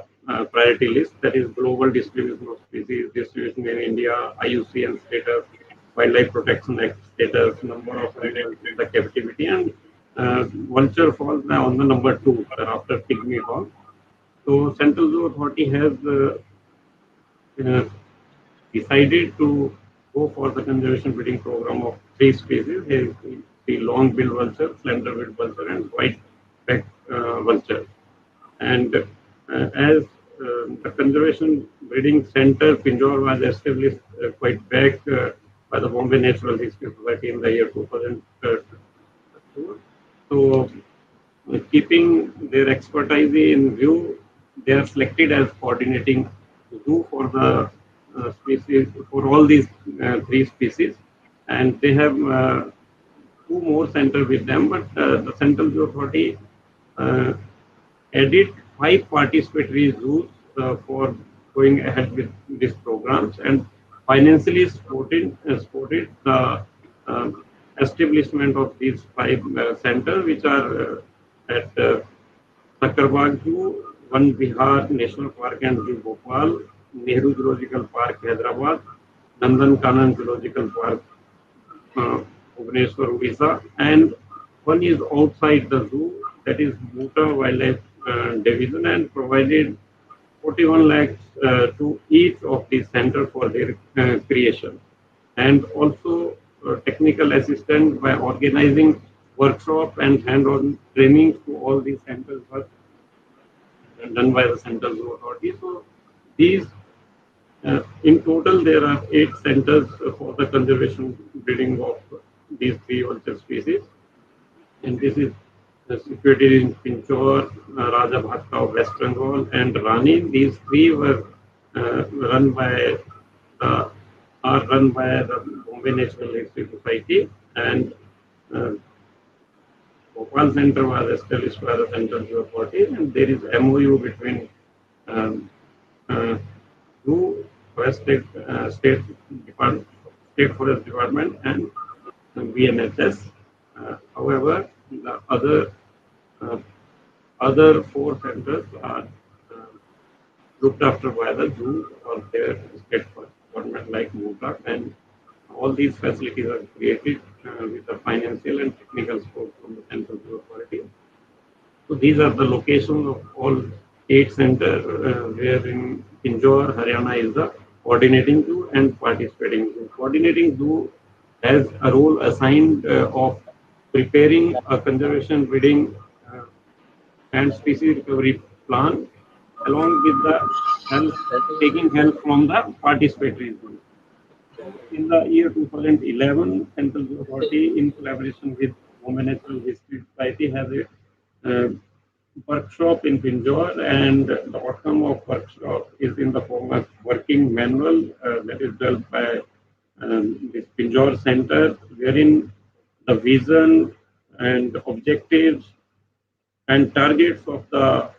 priority list, that is global distribution of species, distribution in India, IUCN status, Wildlife Protection Act status, number of animals in the captivity, and vulture falls on the number 2 after pygmy hawk. So Central Zoo Authority has decided to go for the conservation breeding program of 3 species: the long-billed vulture, slender-billed vulture, and white-backed vulture. And as the Conservation Breeding Center, Pinjore, was established quite back by the Bombay Natural History Society in the year 2002. So, keeping their expertise in view, they are selected as coordinating zoo for the species, for all these 3 species, and they have 2 more centers with them, but the Central Zoo Authority added 5 participatory zoos for going ahead with these programs, and financially supported the establishment of these 5 centers, which are at Sakarbagh Zoo, One Vihar National Park and Zoo Bhopal, Nehru Zoological Park Hyderabad, Nandan Kanan Zoological Park Bhubaneswar, Odisha, and one is outside the zoo, that is Bhuta Wildlife Division, and provided 41 lakhs to each of these centers for their creation, and also technical assistance by organizing workshop and hand-on training to all these centers were done by the Central Zoo Authority. So these in total, there are 8 centers for the conservation breeding of these 3 vulture species, and this is situated in Pinchore, Rajabhatka of West Bengal, and Rani. These 3 were run by the Bombay Natural History Society, and Bhopal Center was established by the Central Zoo Authority, and there is MOU between um, Zoo, State Department, State Forest Department, and BNHS. However, the other 4 centers are looked after by the zoo or their state forest department, like Bhutan and all these facilities are created with the financial and technical support from the central authority. So these are the locations of all 8 centers where in Pinjore, Haryana is the coordinating zoo and participating zoo. Coordinating zoo has a role assigned of preparing a conservation breeding and species recovery plan along with the help, taking help from the participatory zoo. In the year 2011, Central Zoo Authority, in collaboration with Women Natural History Society, has a workshop in Pinjore, and the outcome of workshop is in the form of working manual that is developed by this Pinjore Center, wherein the vision and objectives and targets of the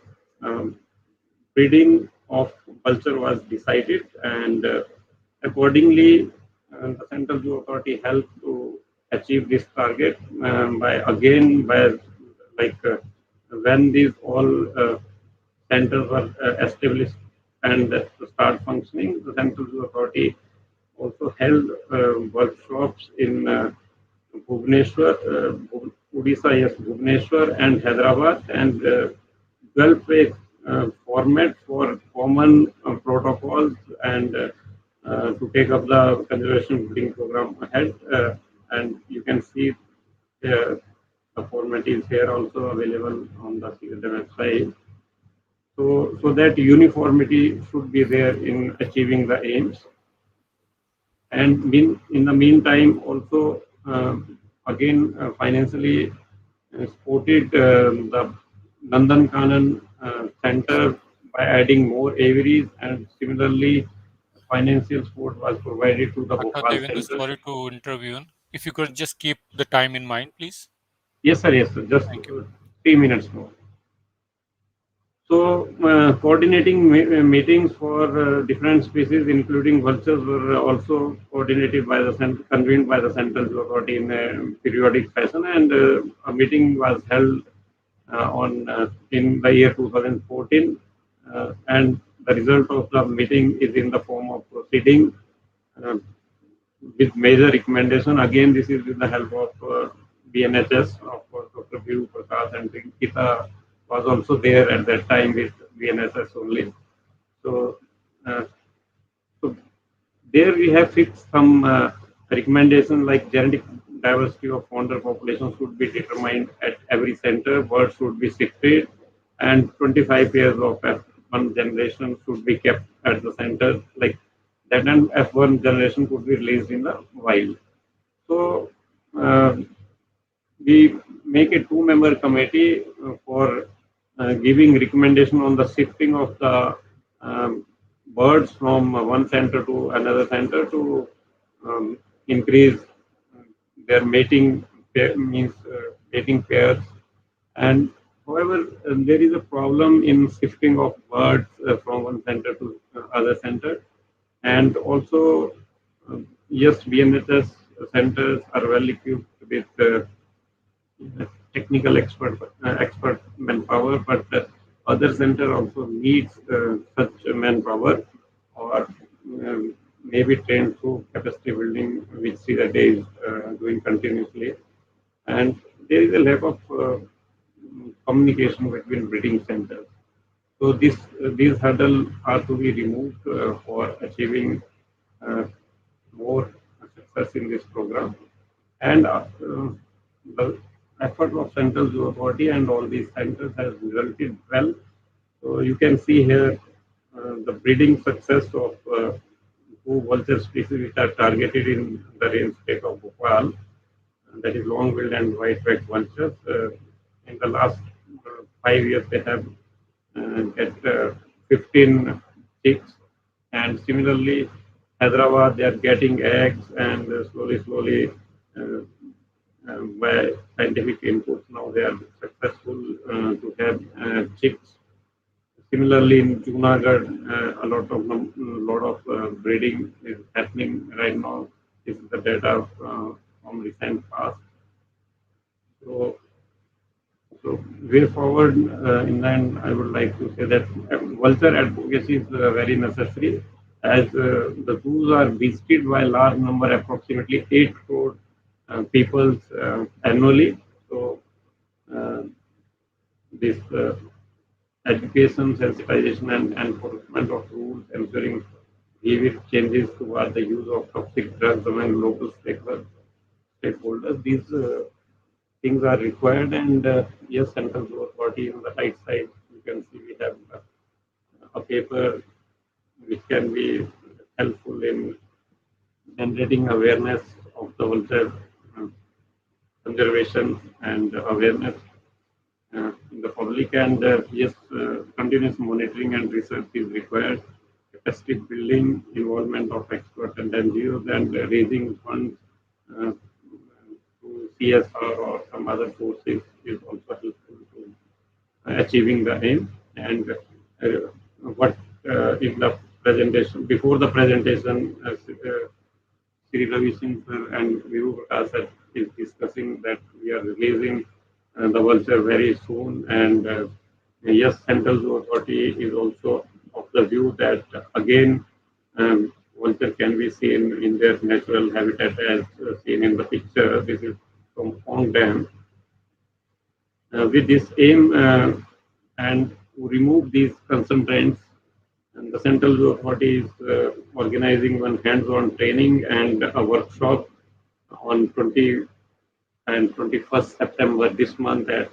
breeding of vulture was decided, and accordingly, the Central Zoo Authority helped to achieve this target by like when these all centers were established and start functioning, the Central Zoo Authority also held workshops in Bhubaneswar, Odisha, yes, Bhubaneswar and Hyderabad, and developed a format for common protocols and to take up the conservation breeding program ahead. And you can see the format is here also available on the website. So that uniformity should be there in achieving the aims. And in the meantime, also again financially supported the Nandankanan Center by adding more aviaries, and similarly financial support was provided to the Bhopal Devendra, Center. sorry to intervene. If you could just keep the time in mind, please. Yes, sir. Yes, sir. Just Thank you. 3 minutes more. So, coordinating meetings for different species, including vultures, were also coordinated by the convened by the Central Zoo Authority in a periodic fashion, and a meeting was held in the year 2014, and the result of the meeting is in the form of proceeding uh, with major recommendation. Again, this is with the help of BNHS, of course, Dr. Viru Prakash and Kita was also there at that time with BNHS only. So, so there we have fixed some recommendations like genetic diversity of founder population should be determined at every center, birds should be sifted, and 25 pairs of F1 generation should be kept at the center, like that, and F1 generation could be released in the wild. So we make a 2-member committee for giving recommendation on the shifting of the birds from one center to another center to increase their mating means mating pairs. And however, there is a problem in shifting of birds from one center to other center, and also yes, BNHS centers are well equipped with technical expert manpower, but other center also needs such manpower, or maybe trained through capacity building, which CIDA is doing continuously. And there is a lack of communication between breeding centers. So these hurdles are to be removed for achieving more success in this program. And the effort of Central Zoo Authority and all these centers has resulted well. So you can see here the breeding success of 2 vulture species which are targeted in the range state of Bhopal, that is long-billed and white-backed vultures. In the last 5 years, they have get 15 chicks, and similarly, Hyderabad, they are getting eggs, and slowly, by scientific inputs, now they are successful to have chicks. Similarly, in Junagadh, a lot of breeding is happening right now. This is the data from recent past. So way forward, in the end, I would like to say that vulture advocacy is very necessary, as the zoos are visited by a large number, approximately 8 crore people annually. So this education, sensitization, and enforcement of rules, ensuring behavior changes toward the use of toxic drugs among local stakeholders. These things are required, and yes, central authority on the right side, you can see we have a paper which can be helpful in generating awareness of the vulture conservation and awareness in the public. And yes, continuous monitoring and research is required. Capacity building, involvement of experts and NGOs, and raising funds through CSR or some other sources is also helpful to achieving the aim. And what in the presentation, before the presentation, Sri Ravi Singh sir and Divakar sir is discussing that we are releasing the vulture very soon. And yes, Central Zoo Authority is also of the view that again vulture can be seen in their natural habitat as seen in the picture. This is from Pong Dam. With this aim and to remove these concentrants, and the Central Zoo Authority is organizing one hands-on training and a workshop on 20 and 21st September this month at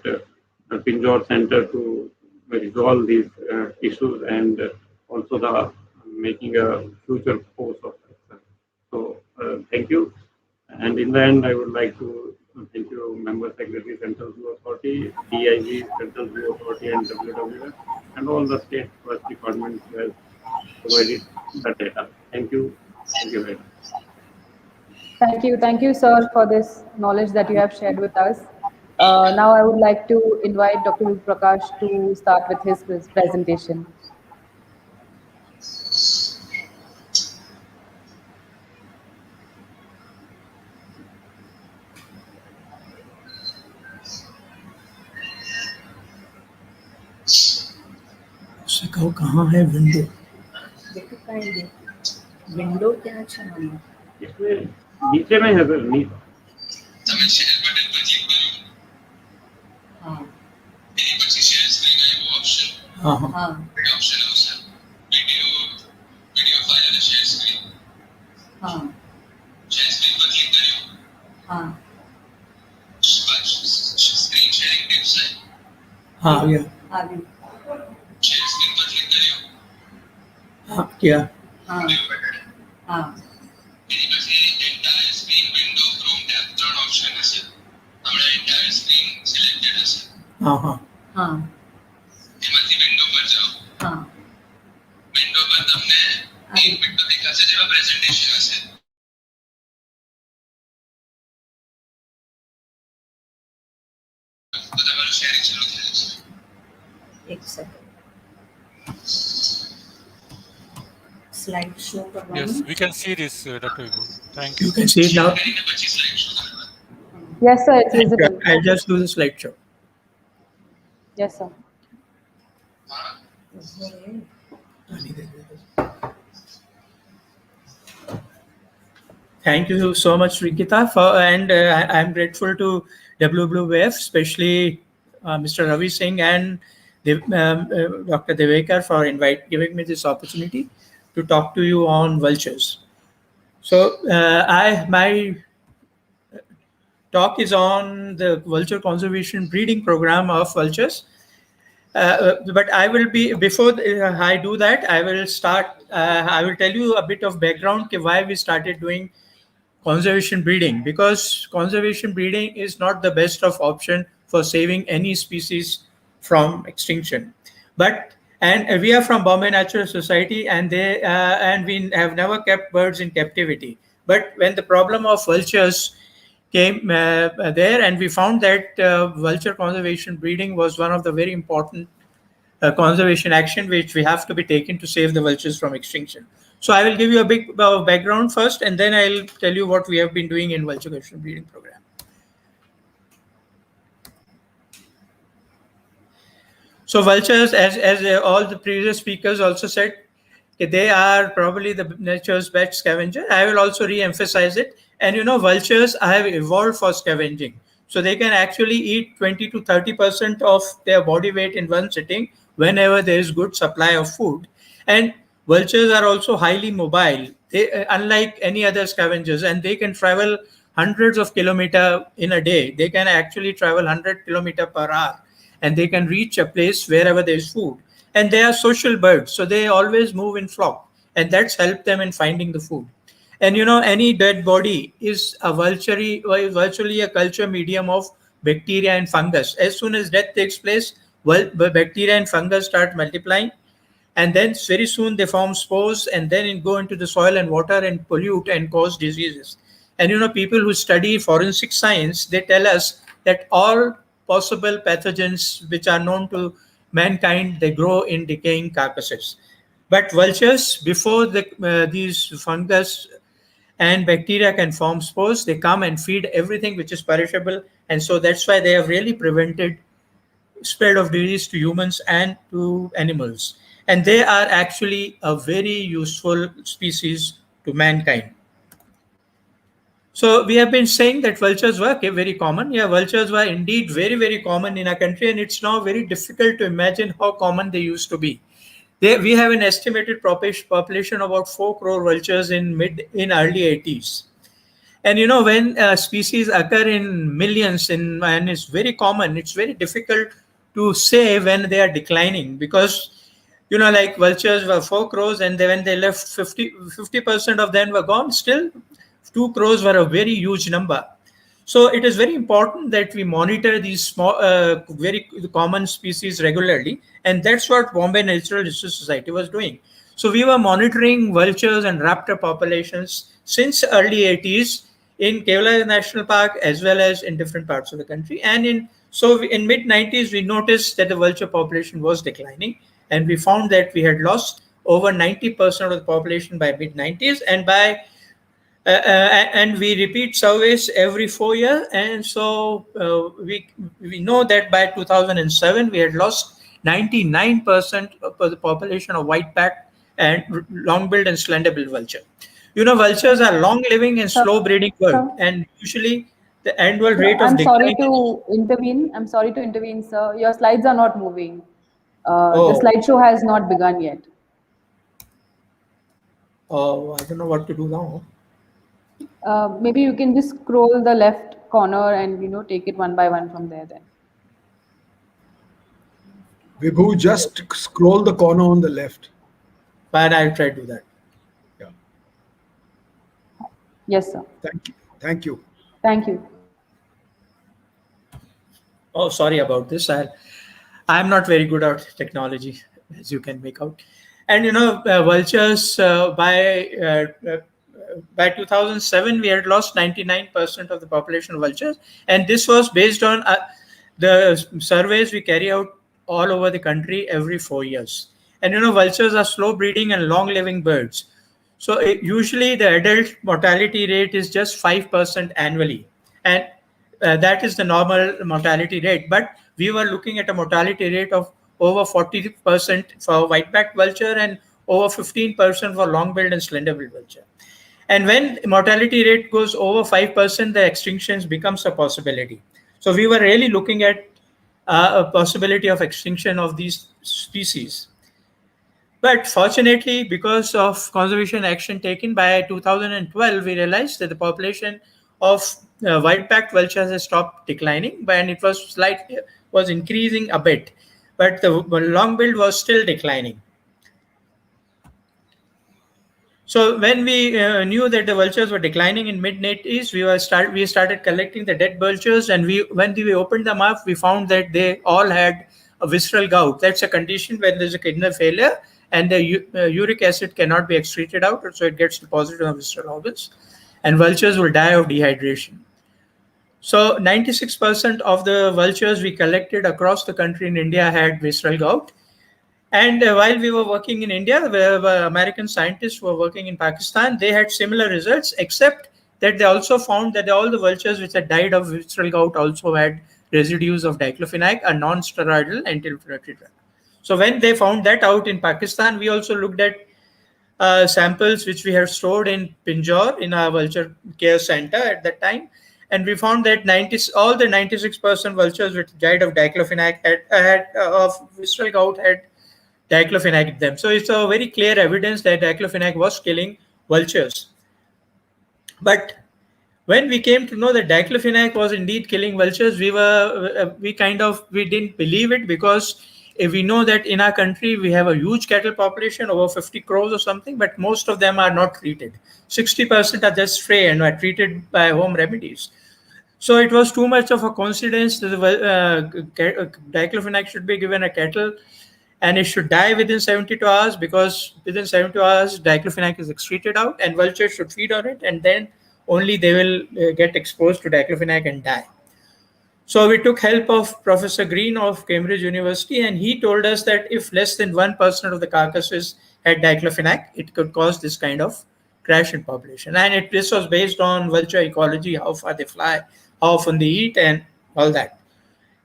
Pinjore Center to resolve these issues, and also the making a future course of action. So thank you. And in the end, I would like to thank you, Member Secretary, Central Zoo Authority, DIG, Central Zoo Authority, and WWF, and all the state forest departments who have provided the data. Thank you. Thank you very much. Thank you, sir, for this knowledge that you have shared with us. Now I would like to invite Dr. Prakash to start with his presentation. कहो कहाँ है window? Window क्या चाहिए? इसमें नीचे में है sir, नीचे। हाँ मेरी बच्ची शेयर स्क्रीन है वो ऑप्शन। हाँ हाँ बड़ा ऑप्शन है उसमें वीडियो फाइल है शेयर स्क्रीन। हाँ शेयर स्क्रीन पर क्लिक करियो। हाँ स्क्रीन शेयरिंग टिप्स है। हाँ गया। आगे शेयर स्क्रीन पर क्लिक करियो। हाँ किया। हाँ हाँ मेरी बच्ची entire screen window Chrome tab third option है सर। हमारा एंटायर स्क्रीन सिलेक्टेड है सर। हाँ हाँ हाँ एमएलसी विंडो पर जाओ। हाँ विंडो पर तुमने एक विंडो दिखा से जेवा प्रेजेंटेशन है सर। तो हमारा शेयरिंग चालू है सर। एक सेकंड स्लाइड शो करवाऊं? Yes, we can see this, Dr. Vibhu. Thank you. You can see it now. मेरी बच्ची स्लाइड शो कर रहा है। Yes, sir, it's visible. I'll just do the slideshow. Yes, sir. Thank you so much, Rikita, and I'm grateful to WWF, especially Mr. Ravi Singh and Dr. Divakar for giving me this opportunity to talk to you on vultures. So my talk is on the vulture conservation breeding program of vultures. But I will be, before I do that, I will tell you a bit of background why we started doing conservation breeding, because conservation breeding is not the best of option for saving any species from extinction. And we are from Bombay Natural Society, and we have never kept birds in captivity. But when the problem of vultures came there, and we found that vulture conservation breeding was one of the very important conservation action which we have to be taken to save the vultures from extinction. So I will give you a big background first, and then I'll tell you what we have been doing in vulture conservation breeding program. So vultures, as all the previous speakers also said, Okay, they are probably the nature's best scavenger. I will also re-emphasize it. And vultures have evolved for scavenging. So they can actually eat 20 to 30% of their body weight in one sitting whenever there is good supply of food. And vultures are also highly mobile. They, unlike any other scavengers, and they can travel hundreds of kilometers in a day. They can actually travel 100 kilometers per hour, and they can reach a place wherever there is food. And they are social birds, so they always move in flock, and that's helped them in finding the food. And any dead body is virtually a culture medium of bacteria and fungus. As soon as death takes place, well, the bacteria and fungus start multiplying, and then very soon they form spores, and then it go into the soil and water and pollute and cause diseases. And people who study forensic science, they tell us that all possible pathogens which are known to mankind, they grow in decaying carcasses. But vultures, before these fungus and bacteria can form spores, they come and feed everything which is perishable, and so that's why they have really prevented spread of disease to humans and to animals. And they are actually a very useful species to mankind. So we have been saying that vultures were very common. Yeah, vultures were indeed very, very common in our country, and it's now very difficult to imagine how common they used to be. We have an estimated population of about 4 crore vultures in early 80s. And when species occur in millions and it's very common, it's very difficult to say when they are declining, because like vultures were 4 crores, and when they left, 50% of them were gone. Still 2 crores were a very huge number. So it is very important that we monitor these small, very common species regularly, and that's what Bombay Natural Research Society was doing. So we were monitoring vultures and raptor populations since early 80s in Kevlar National Park as well as in different parts of the country. And in mid 90s, we noticed that the vulture population was declining, and we found that we had lost over 90% of the population by mid 90s, and we repeat surveys every 4 years, and so we know that by 2007 we had lost 99% of the population of white-backed and long-billed and slender-billed vulture. Vultures are long-living and slow-breeding bird, and usually the annual rate of decline. I'm sorry to intervene, sir. Your slides are not moving. The slideshow has not begun yet. Oh, I don't know what to do now. Maybe you can just scroll the left corner and take it one by one from there then. Vibhu, just scroll the corner on the left. But I'll try to do that. Yeah. Yes, sir. Thank you. Thank you. Thank you. Oh, sorry about this. I'm not very good at technology, as you can make out. And vultures by 2007, we had lost 99% of the population of vultures. And this was based on the surveys we carry out all over the country every 4 years. And vultures are slow breeding and long living birds. So usually the adult mortality rate is just 5% annually. And that is the normal mortality rate. But we were looking at a mortality rate of over 40% for white-backed vulture and over 15% for long-billed and slender-billed vulture. And when mortality rate goes over 5%, the extinctions becomes a possibility. So we were really looking at a possibility of extinction of these species. But fortunately, because of conservation action taken by 2012, we realized that the population of white-backed vultures has stopped declining, and it was increasing a bit, but the long-billed was still declining. So when we knew that the vultures were declining in mid-80s, we started collecting the dead vultures, and when we opened them up, we found that they all had a visceral gout. That's a condition when there's a kidney failure and the uric acid cannot be excreted out, so it gets deposited on visceral organs, and vultures will die of dehydration. So 96% of the vultures we collected across the country in India had visceral gout. And while we were working in India, where American scientists were working in Pakistan, they had similar results, except that they also found that all the vultures which had died of visceral gout also had residues of diclofenac, a non-steroidal anti-inflammatory drug. So when they found that out in Pakistan, we also looked at samples which we had stored in Pinjore in our vulture care center at that time, and we found that all the 96% vultures which died of diclofenac of visceral gout had diclofenac in them. So it's a very clear evidence that diclofenac was killing vultures. But when we came to know that diclofenac was indeed killing vultures, we didn't believe it, because we know that in our country we have a huge cattle population, over 50 crores or something, but most of them are not treated. 60% are just stray and are treated by home remedies. So it was too much of a coincidence that diclofenac should be given a cattle and it should die within 72 hours, because within 72 hours diclofenac is excreted out and vultures should feed on it, and then only they will get exposed to diclofenac and die. So we took help of Professor Green of Cambridge University, and he told us that if less than 1% of the carcasses had diclofenac, it could cause this kind of crash in population. And this was based on vulture ecology, how far they fly, how often they eat, and all that.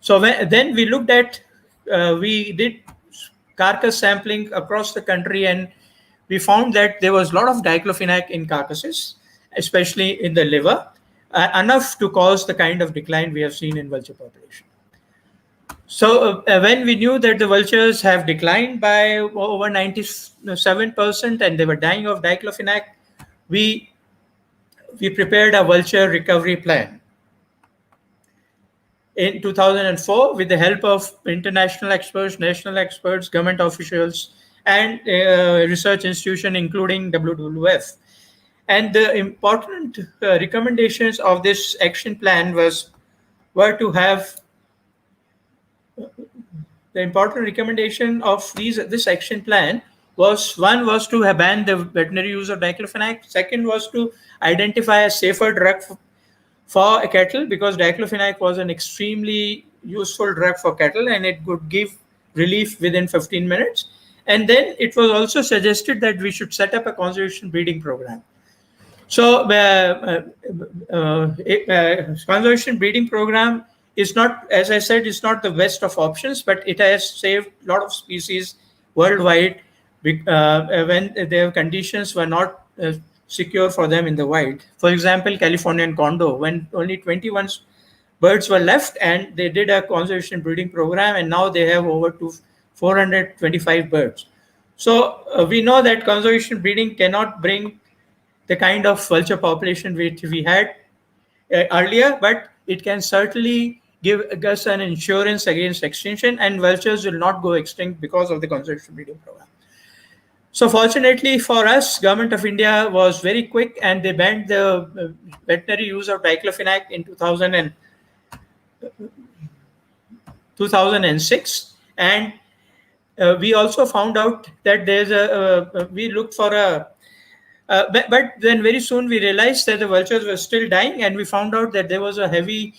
So then we looked at, we did carcass sampling across the country, and we found that there was a lot of diclofenac in carcasses, especially in the liver, enough to cause the kind of decline we have seen in vulture population. So when we knew that the vultures have declined by over 97% and they were dying of diclofenac, we prepared a vulture recovery plan. In 2004, with the help of international experts, national experts, government officials, and research institution, including WWF. And the important recommendations of this action plan were to have the important recommendation of this action plan was, one was to ban the veterinary use of diclofenac. Second was to identify a safer drug for cattle, because diclofenac was an extremely useful drug for cattle and it could give relief within 15 minutes. And then it was also suggested that we should set up a conservation breeding program. So conservation breeding program is not, as I said, it's not the best of options, but it has saved a lot of species worldwide when their conditions were not secure for them in the wild. For example, Californian condor, when only 21 birds were left, and they did a conservation breeding program, and now they have over 425 birds. So we know that conservation breeding cannot bring the kind of vulture population which we had earlier, but it can certainly give us an insurance against extinction, and vultures will not go extinct because of the conservation breeding program. So fortunately for us, Government of India was very quick, and they banned the veterinary use of diclofenac in 2006. And we also found out that there's we looked for but then very soon we realized that the vultures were still dying, and we found out that there was a heavy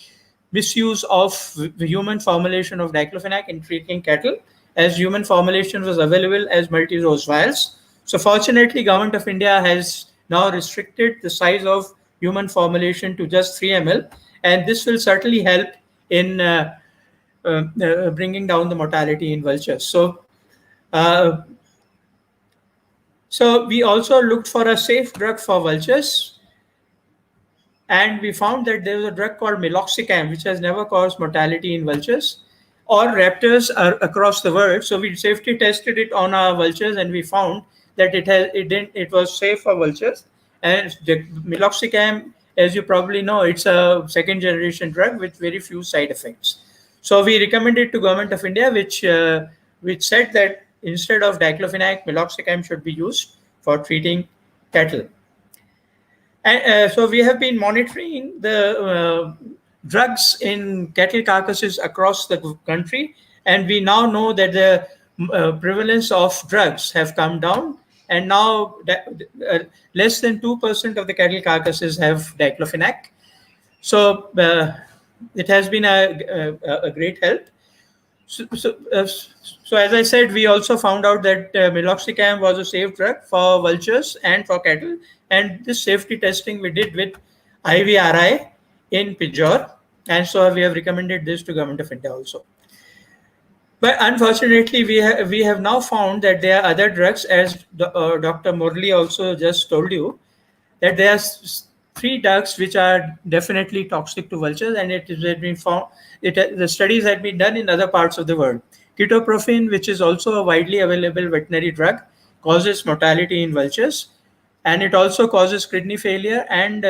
misuse of the human formulation of diclofenac in treating cattle, as human formulation was available as multi-dose vials. So fortunately, Government of India has now restricted the size of human formulation to just 3 ml, and this will certainly help in bringing down the mortality in vultures. So we also looked for a safe drug for vultures, and we found that there was a drug called meloxicam, which has never caused mortality in vultures or raptors across the world. So we safety tested it on our vultures, and we found that it was safe for vultures. And the meloxicam, as you probably know, it's a second generation drug with very few side effects. So we recommended to Government of India, which said that instead of diclofenac, meloxicam should be used for treating cattle. And so we have been monitoring the drugs in cattle carcasses across the country, and we now know that the prevalence of drugs have come down, and now less than 2% of the cattle carcasses have diclofenac. So it has been a great help. So as I said, we also found out that meloxicam was a safe drug for vultures and for cattle, and this safety testing we did with IVRI in Pinjore, and so we have recommended this to Government of India also. But unfortunately, we have now found that there are other drugs, as Dr. Murli also just told you, that there are three drugs which are definitely toxic to vultures, and it has been found. The studies have been done in other parts of the world. Ketoprofen, which is also a widely available veterinary drug, causes mortality in vultures, and it also causes kidney failure and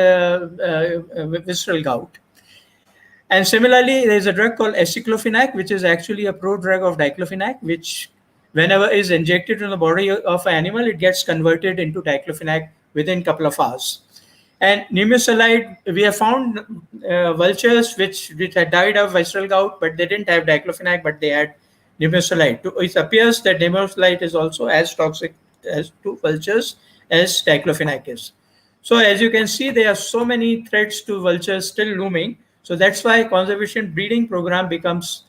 visceral gout. And similarly, there is a drug called aceclofenac, which is actually a prodrug of diclofenac, which whenever is injected in the body of an animal, it gets converted into diclofenac within a couple of hours. And nemucilide, we have found vultures which had died of visceral gout, but they didn't have diclofenac, but they had nemucilide. It appears that nemucilide is also as toxic as to vultures as diclofenac is. So as you can see, there are so many threats to vultures still looming. So that's why conservation breeding program becomes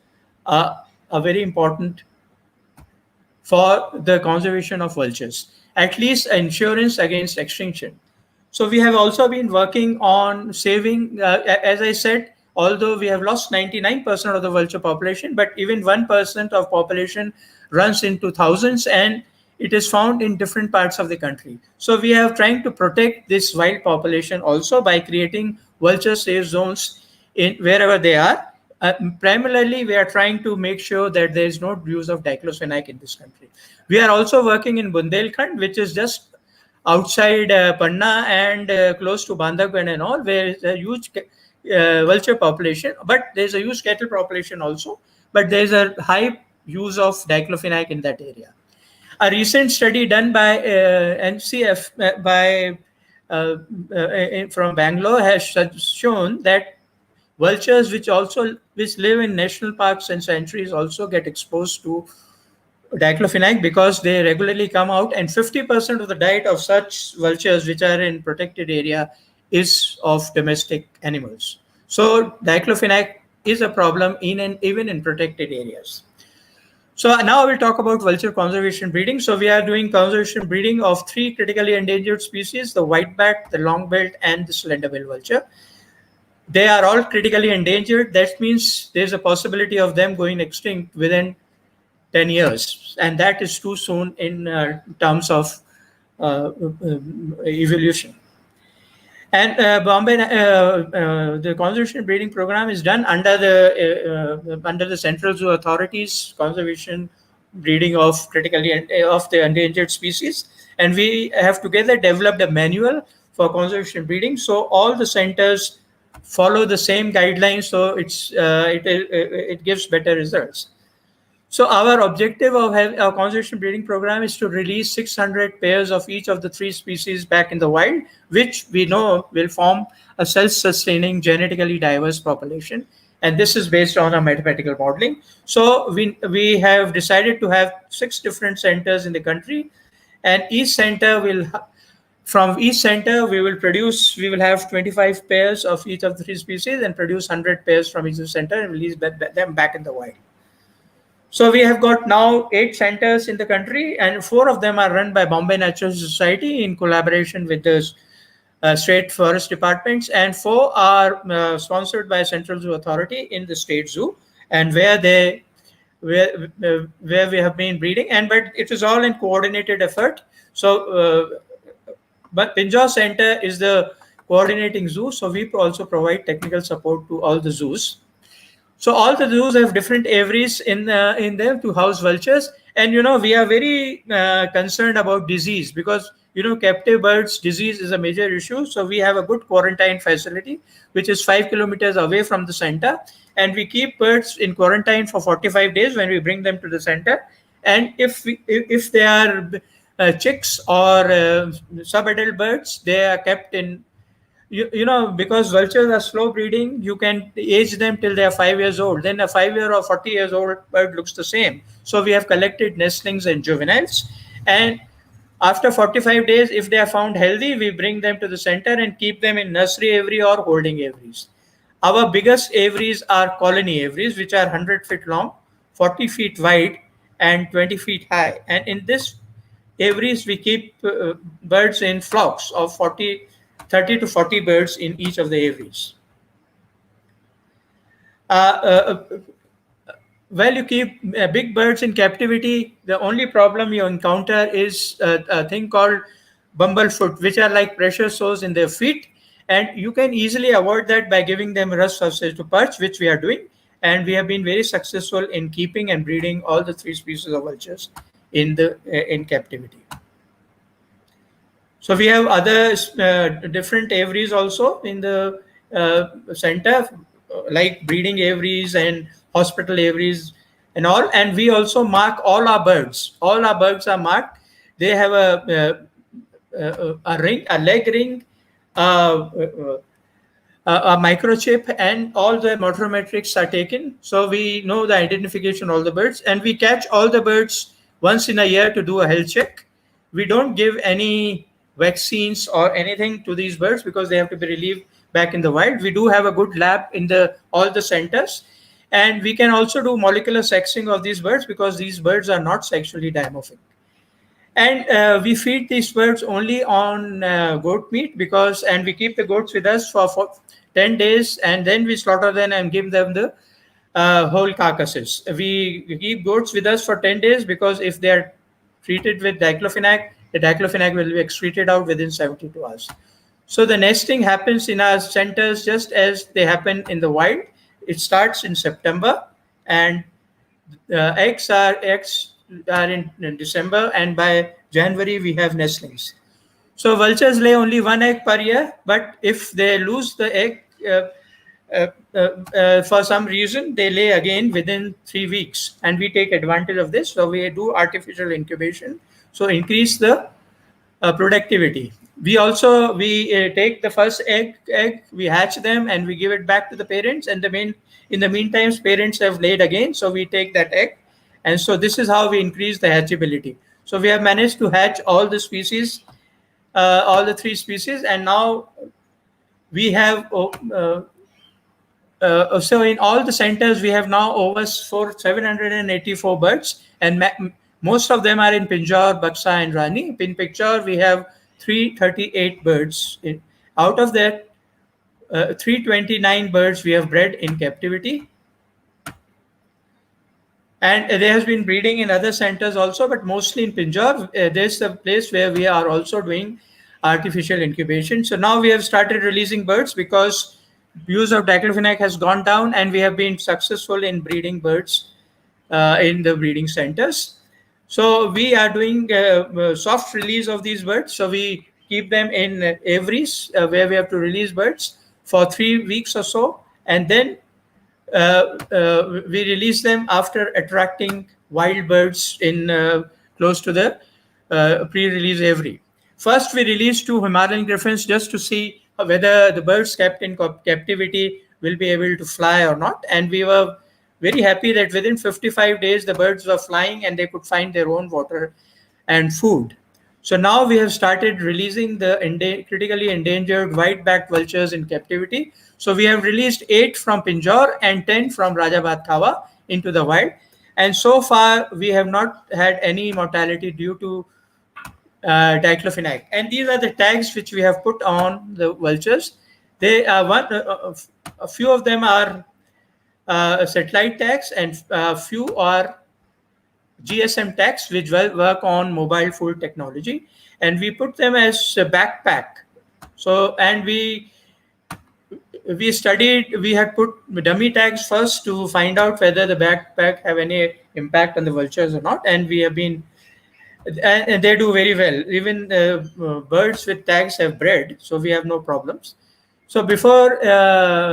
a very important for the conservation of vultures, at least insurance against extinction. So we have also been working on saving, as I said, although we have lost 99% of the vulture population, but even 1% of population runs into thousands, and it is found in different parts of the country. So we are trying to protect this wild population also by creating vulture safe zones in wherever they are. Primarily, we are trying to make sure that there is no use of diclofenac in this country. We are also working in Bundelkhand, which is just outside Panna and close to Bandhavgarh and all, where is a huge vulture population, but there is a huge cattle population also, but there is a high use of diclofenac in that area. A recent study done by NCF from Bangalore has shown that vultures which live in national parks and sanctuaries also get exposed to diclofenac because they regularly come out, and 50% of the diet of such vultures which are in protected area is of domestic animals. So diclofenac is a problem even in protected areas. So now I will talk about vulture conservation breeding. So we are doing conservation breeding of 3 critically endangered species: the whiteback, the long-billed, and the slender-billed vulture. They are all critically endangered. That means there's a possibility of them going extinct within 10 years, and that is too soon in terms of evolution. And the conservation breeding program is done under the Central Zoo Authority's conservation breeding of of the endangered species, and we have together developed a manual for conservation breeding. So all the centers follow the same guidelines, so it gives better results. So our objective of our conservation breeding program is to release 600 pairs of each of the 3 species back in the wild, which we know will form a self-sustaining, genetically diverse population. And this is based on a mathematical modeling. So we have decided to have 6 different centers in the country, and each center will. From each center, we will have 25 pairs of each of the 3 species and produce 100 pairs from each center and release them back in the wild. So we have got now 8 centers in the country, and 4 of them are run by Bombay Natural Society in collaboration with the state forest departments, and 4 are sponsored by Central Zoo Authority in the state zoo, and where we have been breeding, but it is all in coordinated effort. So but Pinjore Center is the coordinating zoo, so we also provide technical support to all the zoos. So all the zoos have different aviaries in them to house vultures, and we are very concerned about disease because captive birds disease is a major issue. So we have a good quarantine facility which is 5 kilometers away from the center, and we keep birds in quarantine for 45 days when we bring them to the center. And if they are chicks or sub-adult birds, they are kept in, because vultures are slow breeding, you can age them till they are 5 years old. Then a 5-year or 40 years old bird looks the same. So we have collected nestlings and juveniles, and after 45 days, if they are found healthy, we bring them to the center and keep them in nursery aviary or holding aviaries. Our biggest aviaries are colony aviaries, which are 100 feet long, 40 feet wide, and 20 feet high. And in this aviaries, we keep birds in flocks of 30 to 40 birds in each of the aviaries. Well, you keep big birds in captivity. The only problem you encounter is a thing called bumblefoot, which are like pressure sores in their feet. And you can easily avoid that by giving them rust substrate to perch, which we are doing. And we have been very successful in keeping and breeding all the 3 species of vultures in captivity. So we have other different aviaries also in the center, like breeding aviaries and hospital aviaries and all. And we also mark all our birds. All our birds are marked. They have a ring, a leg ring, a microchip, and all the morphometrics are taken. So we know the identification of all the birds, and we catch all the birds once in a year to do a health check. We don't give any vaccines or anything to these birds because they have to be relieved back in the wild. We do have a good lab in all the centers, and we can also do molecular sexing of these birds because these birds are not sexually dimorphic. And we feed these birds only on goat meat and we keep the goats with us for 10 days, and then we slaughter them and give them the whole carcasses. We keep goats with us for 10 days because if they are treated with diclofenac, the diclofenac will be excreted out within 72 hours. So the nesting happens in our centers just as they happen in the wild. It starts in September, and eggs are in December, and by January we have nestlings. So vultures lay only 1 egg per year, but if they lose the egg for some reason, they lay again within 3 weeks, and we take advantage of this. So we do artificial incubation, so increase the productivity. We also take the first egg, we hatch them, and we give it back to the parents. And in the meantime, parents have laid again, so we take that egg, and so this is how we increase the hatchability. So we have managed to hatch all the species, all the 3 species, and now we have. So in all the centers, we have now over 784 birds, and most of them are in Pinjore, Buxa, and Rani. In Pinjore, we have 338 birds. Out of that, 329 birds we have bred in captivity. And there has been breeding in other centers also, but mostly in Pinjore. There's a place where we are also doing artificial incubation. So now we have started releasing birds because use of diclofenac has gone down, and we have been successful in breeding birds in the breeding centers. So we are doing soft release of these birds. So we keep them in aviaries where we have to release birds for 3 weeks or so, and then we release them after attracting wild birds in close to the pre-release aviary. First, we release 2 Himalayan griffins just to see whether the birds kept in captivity will be able to fly or not. And we were very happy that within 55 days, the birds were flying and they could find their own water and food. So now we have started releasing the critically endangered white-backed vultures in captivity. So we have released 8 from Pinjore and 10 from Rajabad Thawa into the wild. And so far, we have not had any mortality due to diclofenac. And these are the tags which we have put on the vultures. They are a few of them are satellite tags, and a few are GSM tags which work on mobile phone technology. And we put them as a backpack. So, and we had put dummy tags first to find out whether the backpack have any impact on the vultures or not. And we have been, and they do very well. Even birds with tags have bred, so we have no problems. So before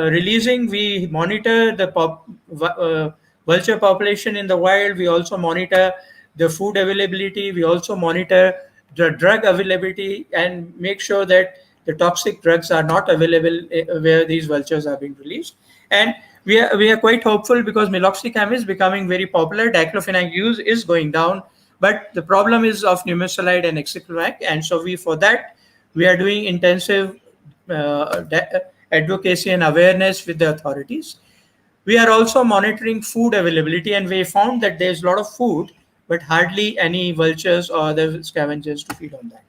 releasing, we monitor the vulture population in the wild. We also monitor the food availability. We also monitor the drug availability and make sure that the toxic drugs are not available where these vultures are being released. And we are quite hopeful because meloxicam is becoming very popular. Diclofenac use is going down, but the problem is of nimesulide and aceclofenac. And so for that, we are doing intensive advocacy and awareness with the authorities. We are also monitoring food availability, and we found that there's a lot of food, but hardly any vultures or other scavengers to feed on that.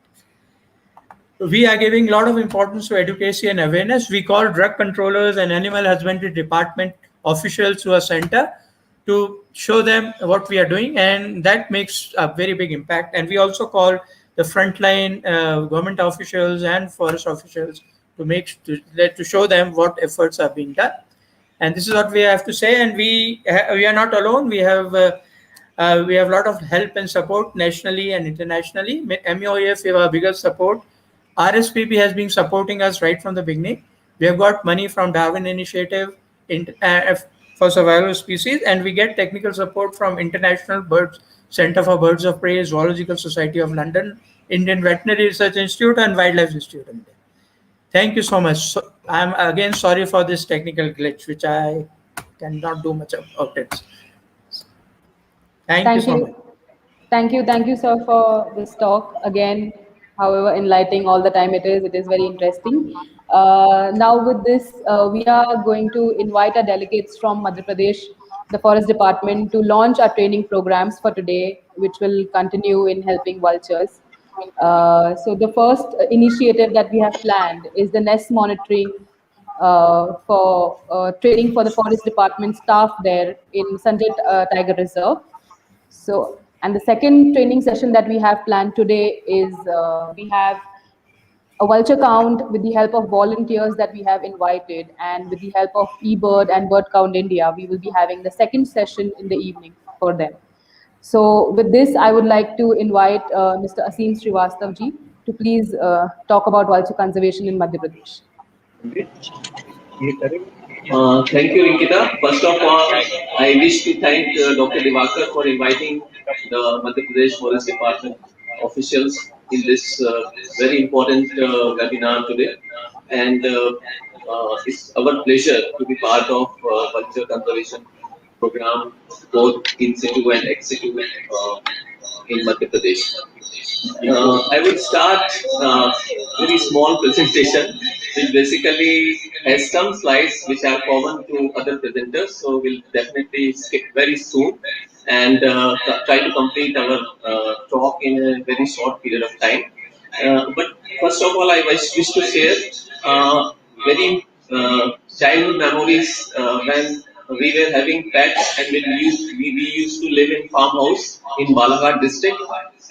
We are giving a lot of importance to advocacy and awareness. We call drug controllers and animal husbandry department officials to a center to show them what we are doing, and that makes a very big impact. And we also call the frontline government officials and forest officials to show them what efforts are being done. And this is what we have to say. And we are not alone. We have a lot of help and support nationally and internationally. MOAF is our biggest support. RSPB has been supporting us right from the beginning. We have got money from Darwin Initiative for survival of species, and we get technical support from International Center for Birds of Prey, Zoological Society of London, Indian Veterinary Research Institute, and Wildlife Institute of India. Thank you so much. So, I'm again sorry for this technical glitch, which I cannot do much about it. Thank you Thank so you. much. Thank you, sir, for this talk. Again, however enlightening all the time it is very interesting. Now, with this, we are going to invite our delegates from Madhya Pradesh, the Forest Department, to launch our training programs for today, which will continue in helping vultures. So, the first initiative that we have planned is the nest monitoring for training for the Forest Department staff there in Sanjay Tiger Reserve. So, and the second training session that we have planned today is we have a vulture count with the help of volunteers that we have invited, and with the help of eBird and Bird Count India, we will be having the second session in the evening for them. So, with this, I would like to invite Mr. Asim Srivastav ji to please talk about vulture conservation in Madhya Pradesh. Thank you, Rinkita. First of all, I wish to thank Dr. Divakar for inviting the Madhya Pradesh Forest Department officials in this very important webinar today. And it's our pleasure to be part of vulture conservation program, both in situ and ex situ in Madhya Pradesh. I would start very small presentation, which basically has some slides which are common to other presenters. So we'll definitely skip very soon and try to complete our talk in a very short period of time. But first of all, I wish to share very childhood memories when we were having pets, and we used to live in farmhouse in Balaghat district,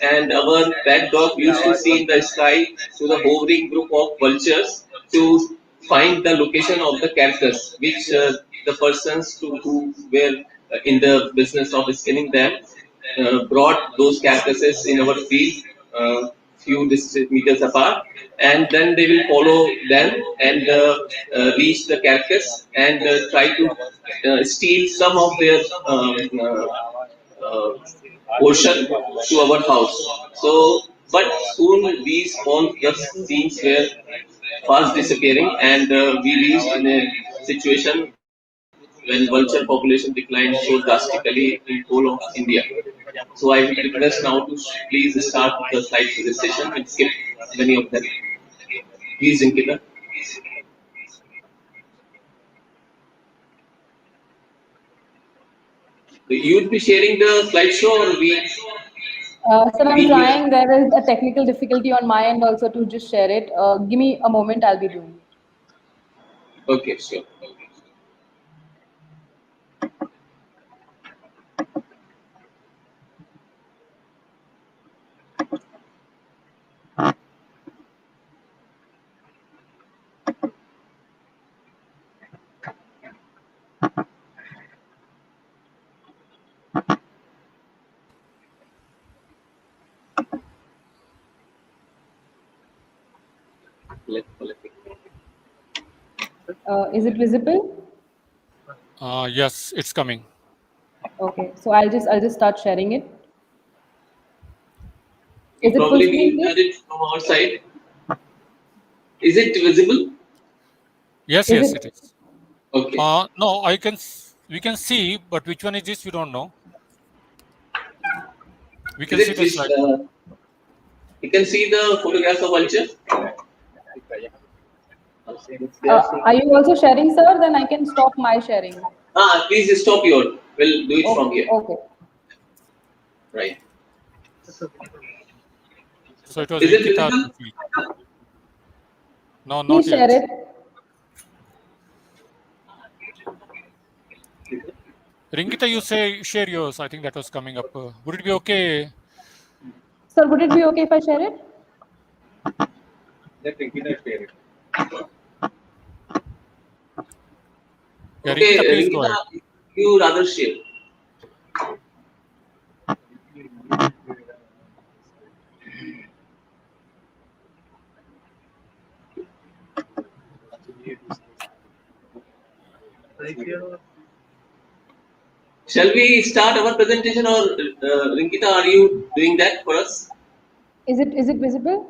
and our pet dog used to see in the sky to the hovering group of vultures to find the location of the carcass, which the persons who were in the business of skinning them brought those carcasses in our field, few meters apart, and then they will follow them and reach the carcass and try to steal some of their portion to our house. So, but soon these all the scenes were fast disappearing, and we reached in a situation when vulture population declined so drastically in whole of India. So I would request now to please start the slide presentation and skip many of them. Please, Inkita. You would be sharing the slideshow, or we? Sir, I'm trying. There is a technical difficulty on my end also to just share it. Give me a moment, I'll be doing it. Okay, sure. Is it visible? Yes, it's coming. Okay, so I'll just start sharing it. Is it probably being added from our side? Is it visible? Yes, yes, it is. Okay. No, we can see, but which one is this? We don't know. We can see the slide. You can see the photographs of vulture. Are you also sharing, sir? Then I can stop my sharing. Please stop your. We'll do it from here. Okay. Right. So it was Is it visible? No, not Please share yet. it. Rinkita, you share yours. I think that was coming up. Would it be okay? Sir, would it be okay if I share it? Let Rinkita share it. Yeah, Okay, Rinkita, please go Rinkita, ahead. you rather share. Shall we start our presentation, or Rinkita, are you doing that for us? Is it visible?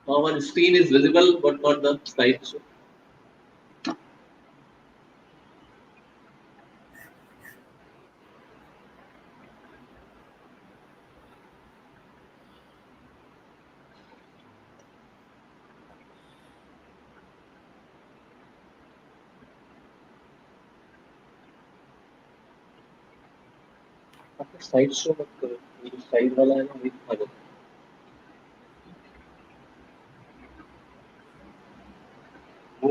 Our screen is visible, but not the slideshow. slideshow मत करो, ये slide वाला है ना, वही दिखा दो। वो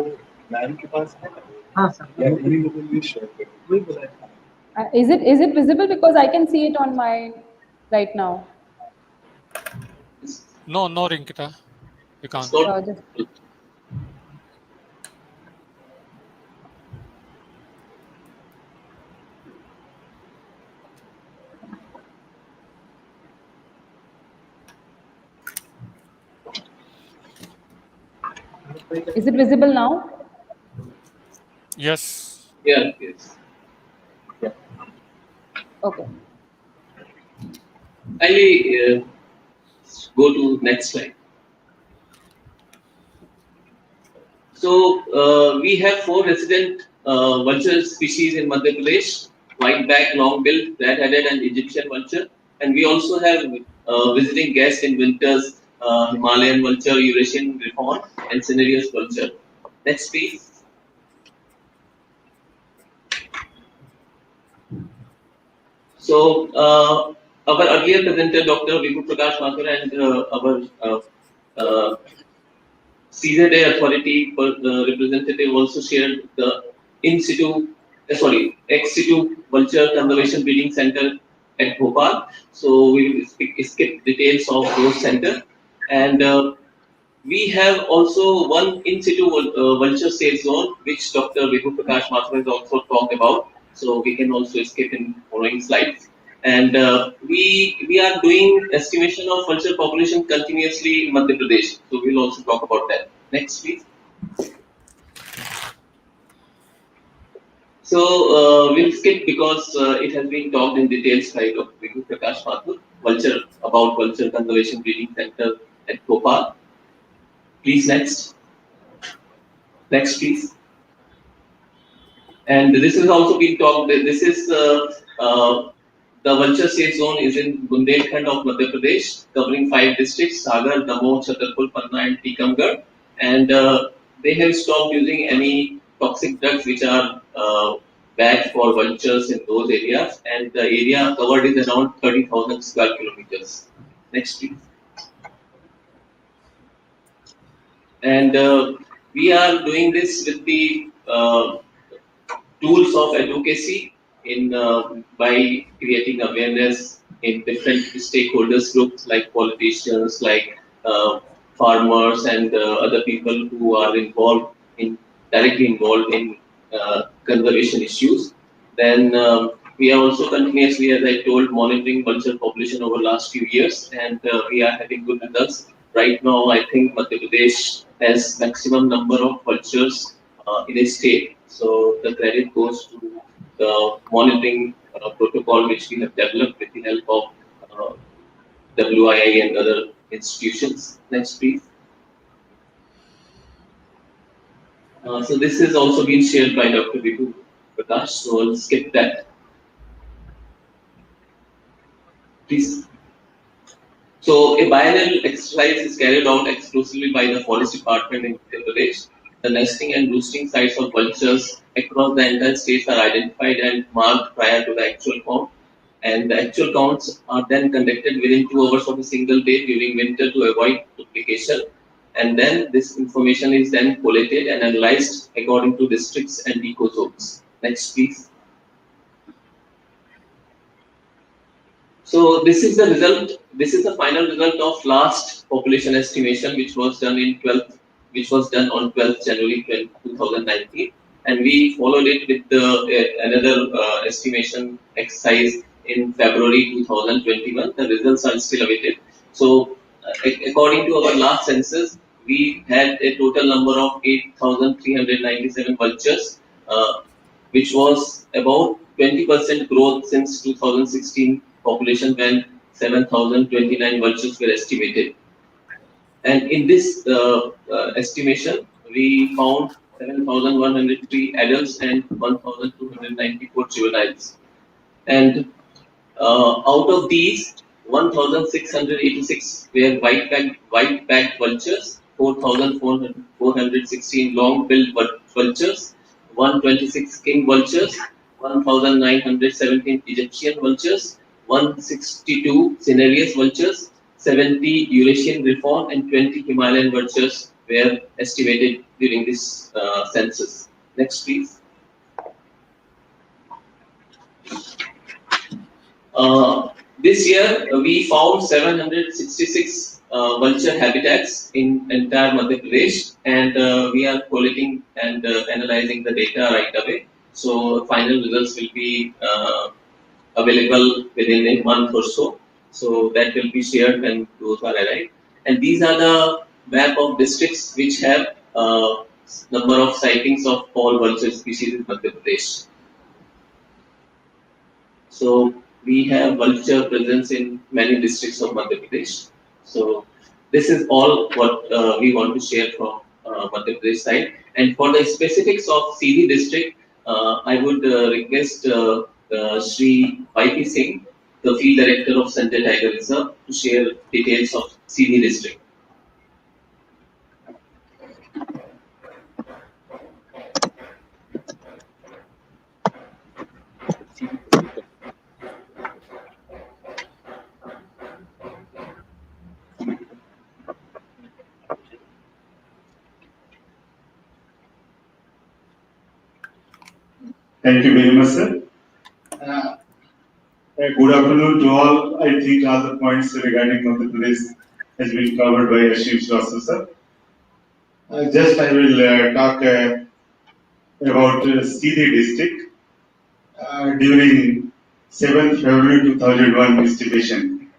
मैम के पास है। हाँ सर। या वही लोगों ने शेयर कर, वही बोला है। Is it visible, because I can see it on my right now? No, Rinkita, you can't. Is it visible now? Yes. Yeah. Yes. Yeah. Okay. Kindly go to next slide. So we have 4 resident vulture species in Madhya Pradesh: white back, long bill, red-headed, and Egyptian vulture. And we also have visiting guests in winters: Himalayan vulture, Eurasian griffon, and cinereous vulture. Next, please. So our earlier presenter, Dr. Vibhu Prakash Mathur, and our CZA authority representative also shared the ex situ vulture conservation breeding center at Bhopal. So we will skip details of those center, and we have also one in situ vulture safe zone, which Dr. Vibhu Prakash Mathur has also talked about. So we can also skip in following slides. And we are doing estimation of vulture population continuously in Madhya Pradesh. So we'll also talk about that. Next, please. So we'll skip because it has been talked in details by Dr. Vibhu Prakash Mathur, about Vulture Conservation Breeding Center at Bhopal. Please, next. Next, please. And this has also been talked. This is the vulture safe zone is in Bundelkhand of Madhya Pradesh, covering 5 districts: Sagar, Damoh, Chhatarpur, Panna, and Tikamgarh. And they have stopped using any toxic drugs which are bad for vultures in those areas. And the area covered is around 30,000 square kilometers. Next, please. And we are doing this with the tools of advocacy in by creating awareness in different stakeholders groups like politicians, like farmers, and other people who are directly involved in conservation issues. Then we are also continuously, as I told, monitoring vulture population over the last few years, and we are having good results. Right now, I think Madhya Pradesh has maximum number of vultures in a state. So the credit goes to the monitoring protocol which we have developed with the help of WII and other institutions. Next, please. So this has also been shared by Dr. Vibhu Prakash, so I'll skip that. Please. So a biennial exercise is carried out exclusively by the Forest Department in Uttar Pradesh. The nesting and roosting sites of vultures across the entire states are identified and marked prior to the actual count. And the actual counts are then conducted within 2 hours of a single day during winter to avoid duplication. and then this information is then collated and analyzed according to districts and ecozones. Next, please. So this is the result. This is the final result of last population estimation, which was done on 12th January 2019, and we followed it with another estimation exercise in February 2021. The results are still awaited. So, according to our last census, we had a total number of 8,397 vultures, which was about 20% growth since 2016 population, when 7,029 vultures were estimated. And in this estimation, we found 7,103 adults and 1,294 juveniles. And out of these, 1,686 were white-backed vultures, 4,416 long-billed vultures, 126 king vultures, 1,917 Egyptian vultures, 162 cinereous vultures, 70 Eurasian griffon, and 20 Himalayan vultures were estimated during this census. Next, please. This year, we found 766 vulture habitats in entire Madhya Pradesh, and we are collating and analyzing the data right away. So, final results will be available within a month or so. So, that will be shared when those are arrived. And these are the map of districts which have number of sightings of all vulture species in Madhya Pradesh. So, we have vulture presence in many districts of Madhya Pradesh. So, this is all what we want to share from Madhya Pradesh side. And for the specifics of CD district, I would request Shri YP Singh, the Field Director of Central Tiger Reserve, to share details of CD district. Thank you very much, sir. Good afternoon to all. I think all the points regarding Madhya Pradesh has been covered by Ashish also, sir. Just I will talk about CD district during 7th February 2001 estimation.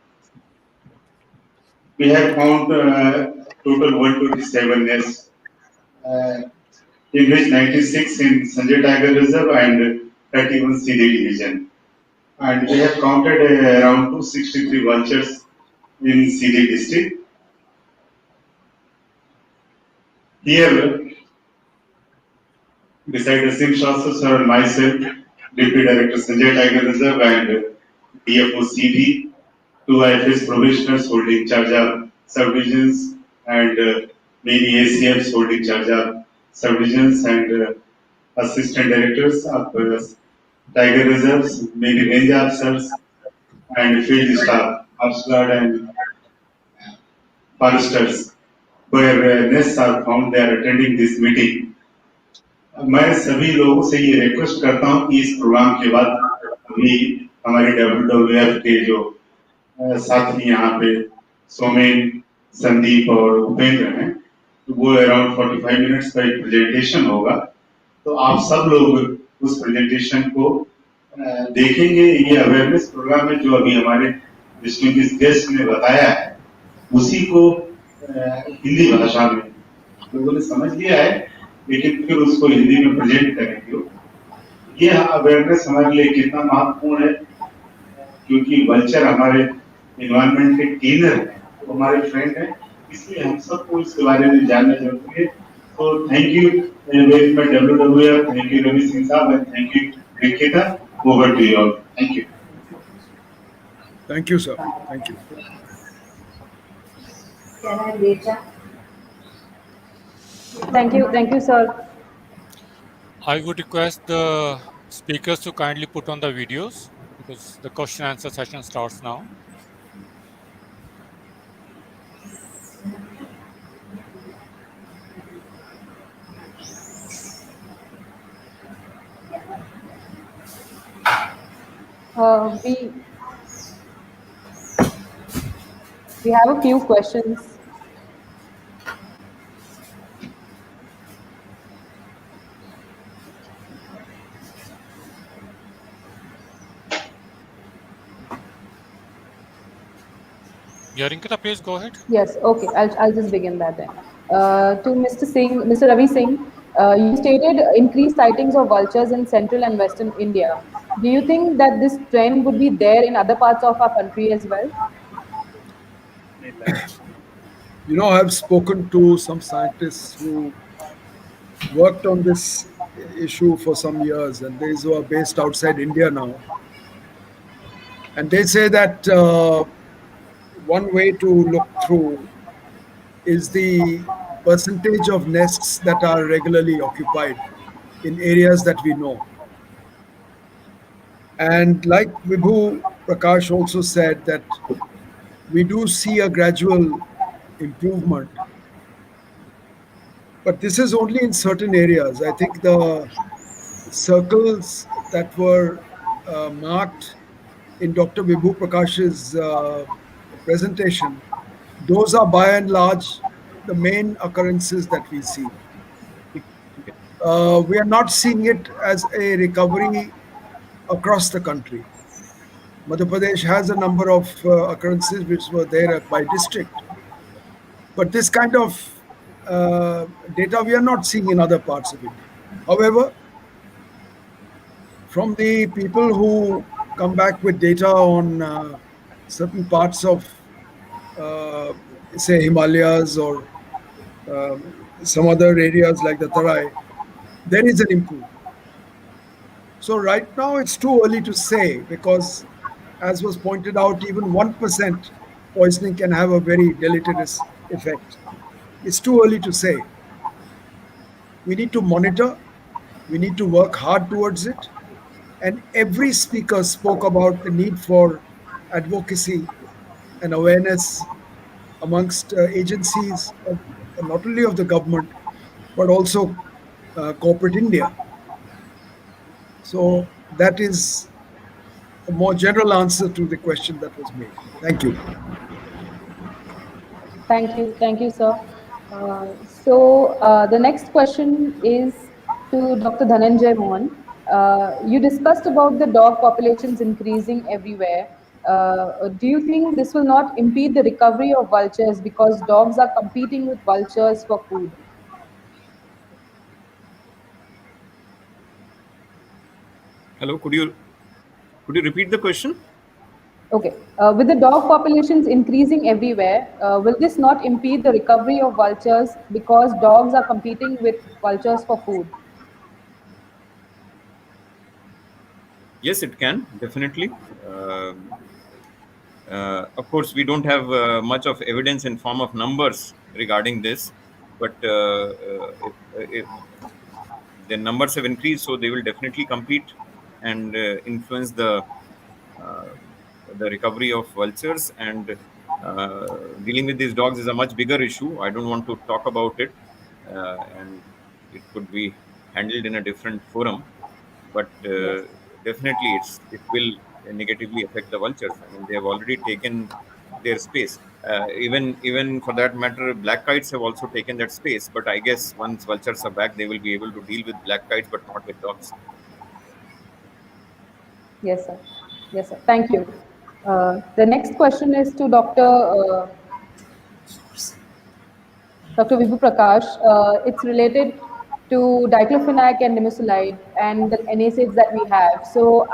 We have found total 127 nests, in which 96 in Sanjay Tiger Reserve and 31 CD division. And we have counted around 263 vultures in CD district. Here, beside the Singh sir and myself, Deputy Director Sanjay Tiger Reserve and DFO CD, two IFS probationers holding charge of subdivisions, and many ACFs holding charge of subdivisions, and assistant directors of Tiger Reserves, many range officers, and field staff, Horse Guard and foresters, where nests are found. They are attending this meeting. मैं सभी लोगों से ये request करता हूँ कि इस programme के बाद अभी हमारे WWF के जो साथी यहाँ पे सोमेन, संदीप और उपेंद्र हैं, तो वो अराउंड 45 मिनट्स का एक प्रेजेंटेशन होगा. तो आप सब लोग उस प्रेजेंटेशन को देखेंगे. ये अवेयरनेस प्रोग्राम है जो अभी हमारे डिस्टिंग्विश्ड गेस्ट ने बताया है, उसी को हिंदी भाषा में लोगों ने समझ लिया है, लेकिन फिर उसको हिंदी में प्रेजेंट करेंगे. ये अवेयरनेस हमारे लिए कितना महत्वपूर्ण है, क्योंकि वल्चर हमारे एनवायरनमेंट के क्लीनर हैं, तो हमारे फ्रेंड हैं, इसलिए हम सबको इसके बारे में जानना जरूरी है. तो thank you very much WWF, thank you Ravi Singh sahab, and thank you Rinkita. Over to you all. Thank you. Thank you, sir. Thank you. Can I later? Thank you, sir. I would request the speakers to kindly put on the videos because the question answer session starts now. We have a few questions. Yeah, Rinkita, please go ahead. Yes, okay. I'll just begin that then. To Mr. Singh, Mr. Ravi Singh, you stated increased sightings of vultures in central and western India. Do you think that this trend would be there in other parts of our country as well? I've spoken to some scientists who worked on this issue for some years, and these who are based outside India now. And they say that one way to look through is the percentage of nests that are regularly occupied in areas that we know. And like Vibhu Prakash also said, that we do see a gradual improvement. But this is only in certain areas. I think the circles that were marked in Dr. Vibhu Prakash's presentation, those are by and large the main occurrences that we see. We are not seeing it as a recovery across the country. Madhya Pradesh has a number of occurrences which were there by district. But this kind of data we are not seeing in other parts of India. However, from the people who come back with data on certain parts of, say, Himalayas or some other areas like the Tarai, there is an improvement. So right now it's too early to say, because as was pointed out, even 1% poisoning can have a very deleterious effect. It's too early to say. We need to monitor, we need to work hard towards it. And every speaker spoke about the need for advocacy and awareness amongst agencies, not only of the government, but also corporate India. So that is a more general answer to the question that was made. Thank you. Thank you, sir. The next question is to Dr. Dhananjay Mohan. You discussed about the dog populations increasing everywhere. Do you think this will not impede the recovery of vultures because dogs are competing with vultures for food? Hello, could you repeat the question? Okay. With the dog populations increasing everywhere, will this not impede the recovery of vultures because dogs are competing with vultures for food? Yes, it can, definitely. Of course, we don't have much of evidence in form of numbers regarding this, but if the numbers have increased, so they will definitely compete and influence the recovery of vultures. And dealing with these dogs is a much bigger issue. I don't want to talk about it, and it could be handled in a different forum. But Yes. definitely, it will negatively affect the vultures. I mean, they have already taken their space. Even for that matter, black kites have also taken that space. But I guess once vultures are back, they will be able to deal with black kites, but not with dogs. Yes, sir. Yes, sir. Thank you. The next question is to Dr. Vibhu Prakash. It's related to diclofenac and nimesulide and the NSAIDs that we have. So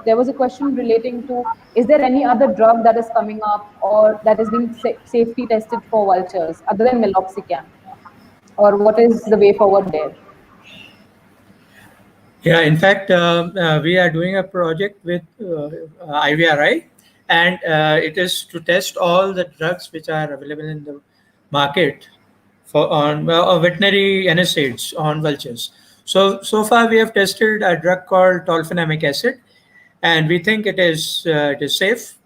there was a question relating to, is there any other drug that is coming up or that is being safety tested for vultures other than meloxicam? Or what is the way forward there? Yeah, in fact, we are doing a project with IVRI, and it is to test all the drugs which are available in the market for on veterinary NSAIDs on vultures. So far we have tested a drug called tolfenamic acid, and we think it is safe,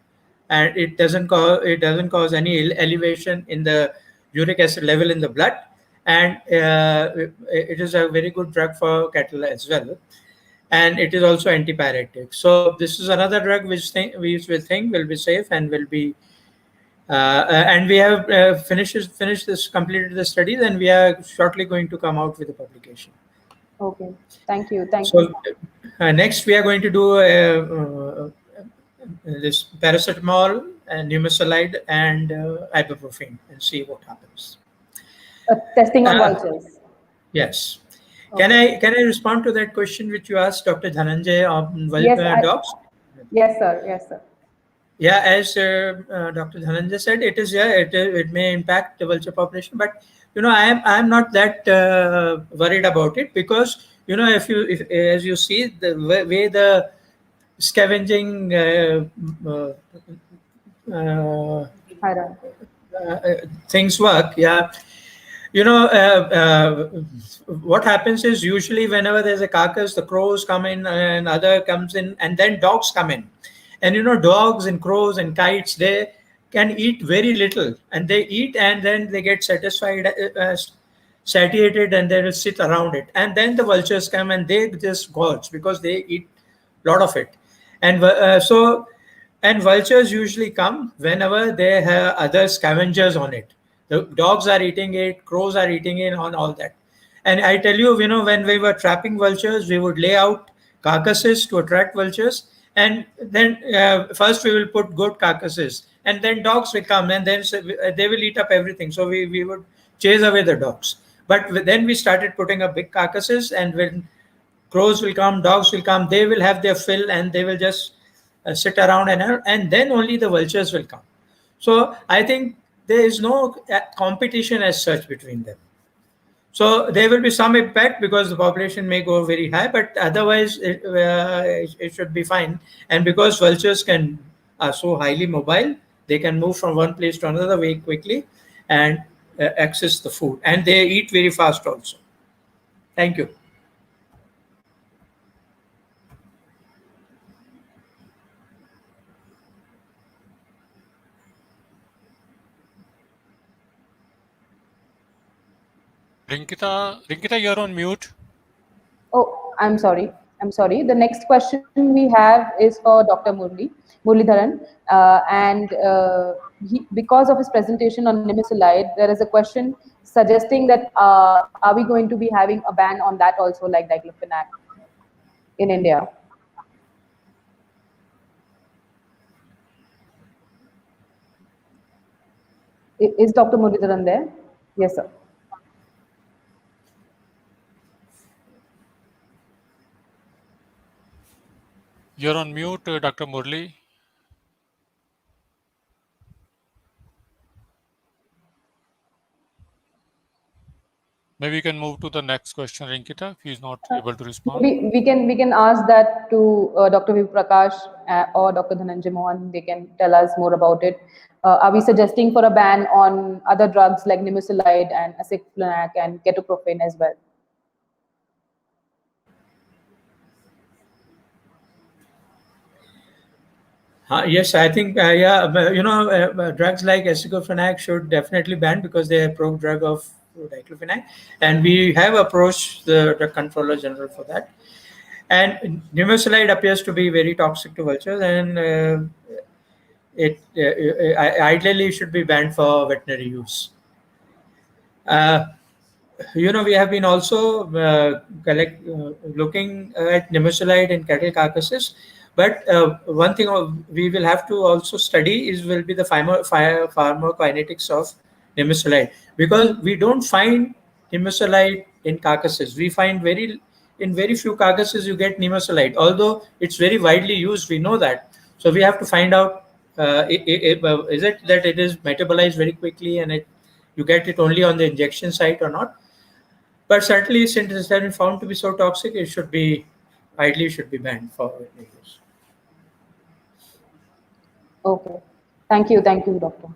and it doesn't cause any elevation in the uric acid level in the blood, and it is a very good drug for cattle as well. and it is also antipyretic. So this is another drug which we will think will be safe and will be. And we have completed the studies, and we are shortly going to come out with a publication. Okay, thank you. Thank So you. next we are going to do this paracetamol and nimesulide and ibuprofen and see what happens. Testing on vultures. Yes. Okay. Can I respond to that question which you asked, Dr. Dhananjay, on dogs? Yes, sir. Yes, sir. Yeah, as Dr. Dhananjay said, it may impact the vulture population, but I am not that worried about it, because if as you see the way the scavenging things work, yeah. What happens is, usually whenever there's a carcass, the crows come in and other comes in, and then dogs come in. And dogs and crows and kites, they can eat very little, and they eat and then they get satisfied, satiated, and they will sit around it. And then the vultures come and they just gorge because they eat a lot of it. And and vultures usually come whenever they have other scavengers on it. The dogs are eating it, crows are eating it, on all that. And I tell you, when we were trapping vultures, we would lay out carcasses to attract vultures. And then first we will put good carcasses, and then dogs will come, and then they will eat up everything. So we would chase away the dogs. But then we started putting up big carcasses, and when crows will come, dogs will come, they will have their fill, and they will just sit around, and then only the vultures will come. So I think there is no competition as such between them. So there will be some impact because the population may go very high, but otherwise it should be fine. And because vultures are so highly mobile, they can move from one place to another very quickly and access the food. And they eat very fast also. Thank you. Rinkita, you're on mute. Oh, I'm sorry. The next question we have is for Dr. Muralidharan, because of his presentation on nimesulide, there is a question suggesting that are we going to be having a ban on that also, like diclofenac in India? Is Dr. Muralidharan there? Yes, sir. You're on mute, Dr. Murli. Maybe we can move to the next question, Rinkita, if he's not able to respond. We can ask that to Dr. Viv Prakash or Dr. Dhananjay Mohan. They can tell us more about it. Are we suggesting for a ban on other drugs like nimesulide and aceclofenac and ketoprofen as well? Yes, I think drugs like aceclofenac should definitely ban because they are pro drug of diclofenac, and we have approached the Drug Controller General for that. And nimesulide appears to be very toxic to vultures, and it ideally should be banned for veterinary use. We have been also looking at nimesulide in cattle carcasses. But one thing we will have to also study will be the pharmacokinetics of nimesulide, because we don't find nimesulide in carcasses. We find in very few carcasses you get nimesulide, although it's very widely used. We know that. So we have to find out is it that it is metabolized very quickly and you get it only on the injection site or not. But certainly, since it has been found to be so toxic, it should be banned for use. Okay, thank you, doctor.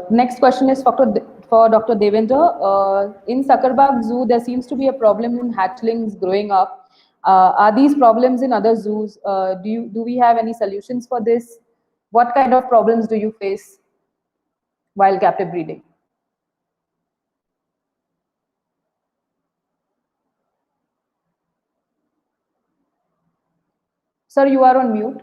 Next question is for Dr. Devendra. In Sakarbag Zoo, there seems to be a problem in hatchlings growing up. Are these problems in other zoos? Do we have any solutions for this? What kind of problems do you face while captive breeding? Sir, you are on mute.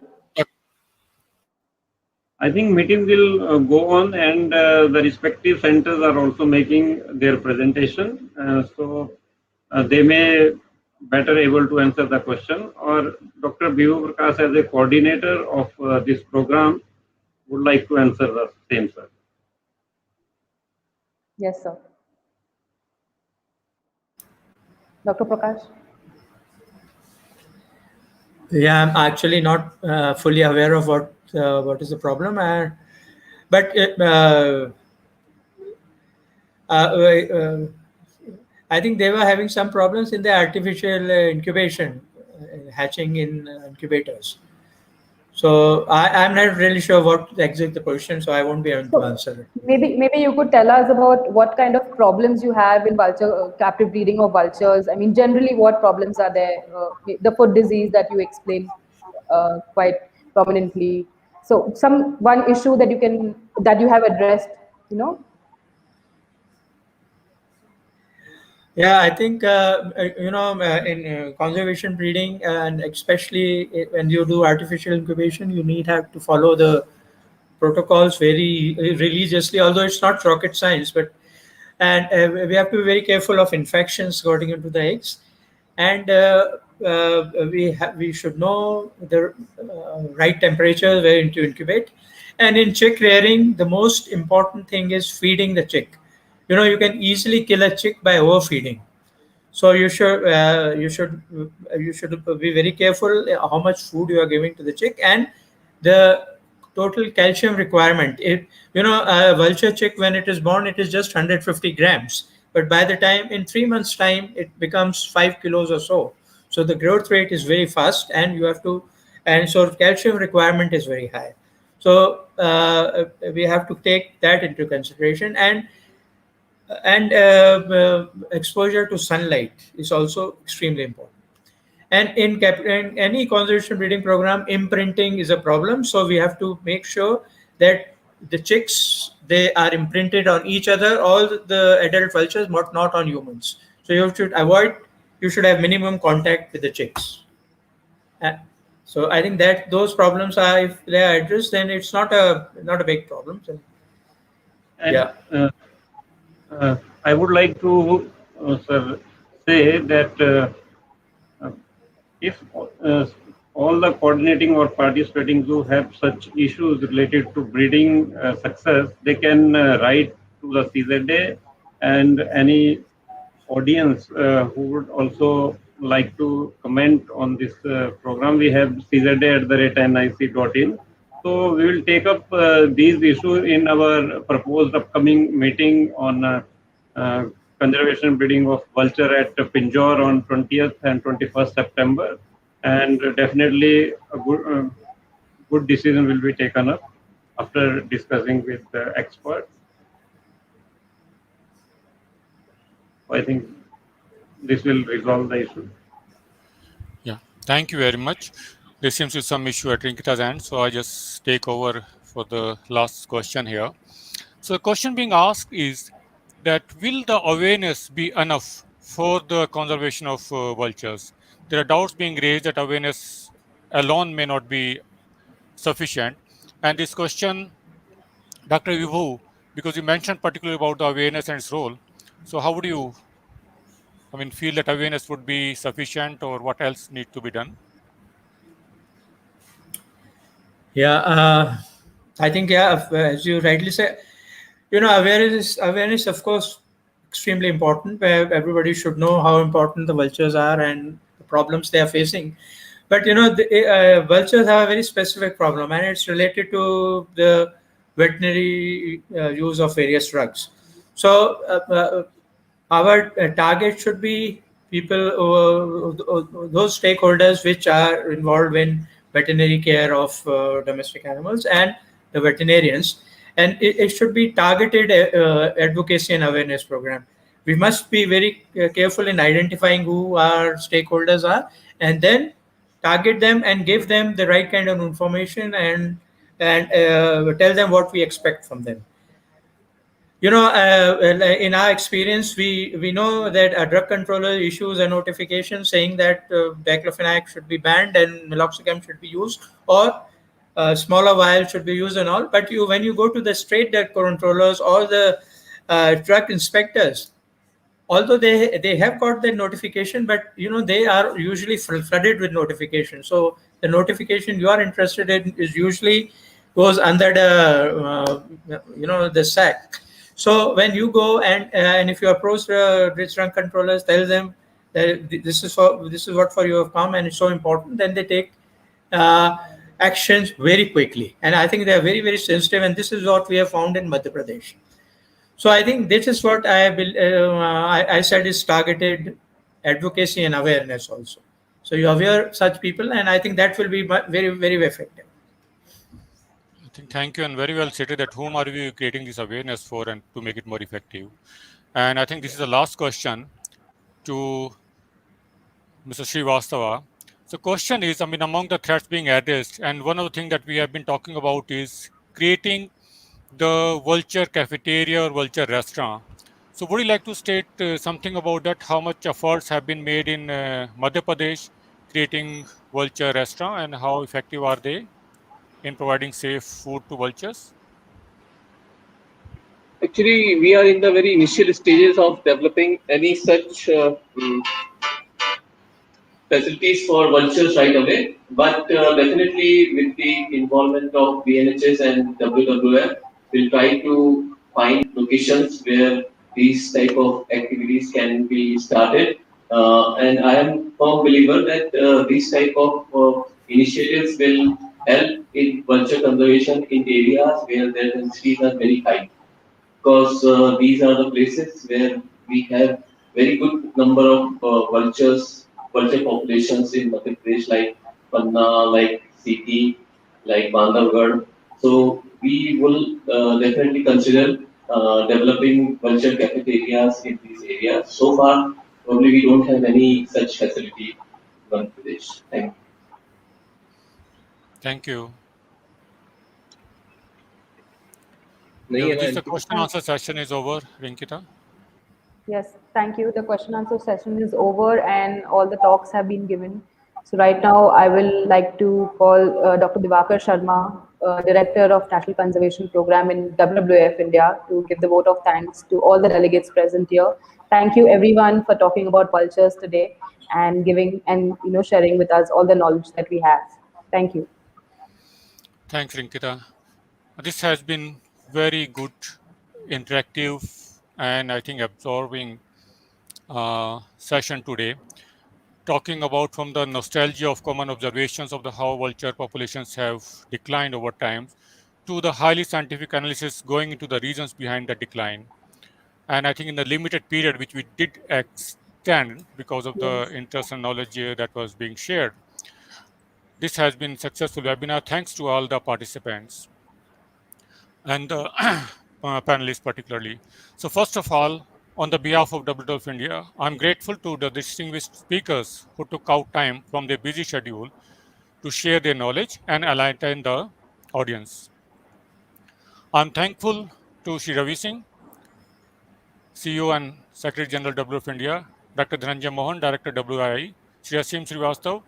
I think meeting will go on, and the respective centers are also making their presentation. So they may better able to answer the question, or Dr. Bihu Prakash as a coordinator of this program would like to answer the same, sir. Yes, sir. Dr. Prakash? Yeah, I'm actually not fully aware of what is the problem, but I think they were having some problems in the artificial incubation, hatching in incubators. So I'm not really sure what exactly the question, so I won't be able to answer it. Maybe you could tell us about what kind of problems you have in vulture captive breeding of vultures. I mean, generally, what problems are there? The foot disease that you explained quite prominently. So, one issue that you have addressed, you know. Yeah, I think in conservation breeding, and especially when you do artificial incubation, you have to follow the protocols very religiously. Although it's not rocket science, but we have to be very careful of infections getting into the eggs, and we should know the right temperature where to incubate. And in chick rearing, the most important thing is feeding the chick. You can easily kill a chick by overfeeding. So you should be very careful how much food you are giving to the chick, and the total calcium requirement. A vulture chick, when it is born, it is just 150 grams, but by the time in 3 months time it becomes 5 kilos or so. So the growth rate is very fast, and so calcium requirement is very high. So we have to take that into consideration, and exposure to sunlight is also extremely important. And in any conservation breeding program, imprinting is a problem. So we have to make sure that the chicks, they are imprinted on each other, all the adult vultures, but not on humans. So you should have minimum contact with the chicks. So I think that those problems are, if they are addressed, then it's not a big problem. So, And yeah. I would like to sir, say that if all the coordinating or participating who have such issues related to breeding success, they can write to the CZA, and any audience who would also like to comment on this program, we have czda@nic.in. So we will take up these issues in our proposed upcoming meeting on conservation breeding of vulture at Pinjore on 20th and 21st September. And definitely a good decision will be taken up after discussing with the experts. I think this will resolve the issue. Yeah, thank you very much. There seems to be some issue at Rinkita's end, so I just take over for the last question here. So the question being asked is that will the awareness be enough for the conservation of vultures? There are doubts being raised that awareness alone may not be sufficient. And this question, Dr. Vibhu, because you mentioned particularly about the awareness and its role, so how would you, feel that awareness would be sufficient, or what else need to be done? Yeah, I think, yeah, as you rightly say, awareness, of course, extremely important, where everybody should know how important the vultures are and the problems they are facing. But the vultures have a very specific problem, and it's related to the veterinary use of various drugs. So our target should be people, those stakeholders which are involved in veterinary care of domestic animals, and the veterinarians. And it should be targeted advocacy and awareness program. We must be very careful in identifying who our stakeholders are, and then target them and give them the right kind of information, and tell them what we expect from them. In our experience, we know that a drug controller issues a notification saying that diclofenac should be banned and meloxicam should be used, or smaller vials should be used and all. But when you go to the straight drug controllers or the drug inspectors, although they have got the notification, but they are usually flooded with notifications. So the notification you are interested in is usually goes under the sac. So when you go and if you approach the drug controllers, tell them that this is what for you have come and it's so important, then they take uh, actions very quickly. And I think they are very, very sensitive, and this is what we have found in Madhya Pradesh. So I think this is what I said is targeted advocacy and awareness also. So you aware such people, and I think that will be very, very effective. I think thank you, and very well stated that whom are we creating this awareness for and to make it more effective. And I think this is the last question to Mr. Srivastava. So question is, among the threats being addressed, and one of the things that we have been talking about is creating the Vulture cafeteria or Vulture restaurant. So would you like to state something about that? How much efforts have been made in Madhya Pradesh creating Vulture restaurant, and how effective are they in providing safe food to vultures? Actually, we are in the very initial stages of developing any such facilities for vultures right away. But definitely, with the involvement of BNHS and WWF, we'll try to find locations where these type of activities can be started. And I am a firm believer that these type of initiatives will help in vulture conservation in areas where their densities are very high, because these are the places where we have very good number of vulture populations in Madhya Pradesh, like Panna, like Siti, like Bandhavgarh. So we will definitely consider developing vulture cafeterias in these areas. So far, probably we don't have any such facility in Madhya Pradesh. Thank you. Thank you. नहीं Yeah, है with ना this, the इनकी? question answer session is over, Rinkita. Yes, thank you. The question answer session is over and all the talks have been given. So right now I will like to call Dr. Divakar Sharma, Director of National Conservation Program in WWF India, to give the vote of thanks to all the delegates present here. Thank you everyone for talking about vultures today and giving and sharing with us all the knowledge that we have. Thank you. Thanks, Rinkita. This has been very good, interactive, and I think absorbing session today, talking about from the nostalgia of common observations of the how vulture populations have declined over time to the highly scientific analysis going into the reasons behind the decline. And I think in the limited period which we did extend because of the Yes. interest and knowledge that was being shared, this has been successful webinar. Thanks to all the participants and the panelists particularly. So first of all, on the behalf of WWF India, I'm grateful to the distinguished speakers who took out time from their busy schedule to share their knowledge and enlighten the audience. I'm thankful to Shri Ravi Singh, CEO and Secretary General WWF India, Dr. Dhananjay Mohan, Director WII, Shri Asim Srivastava,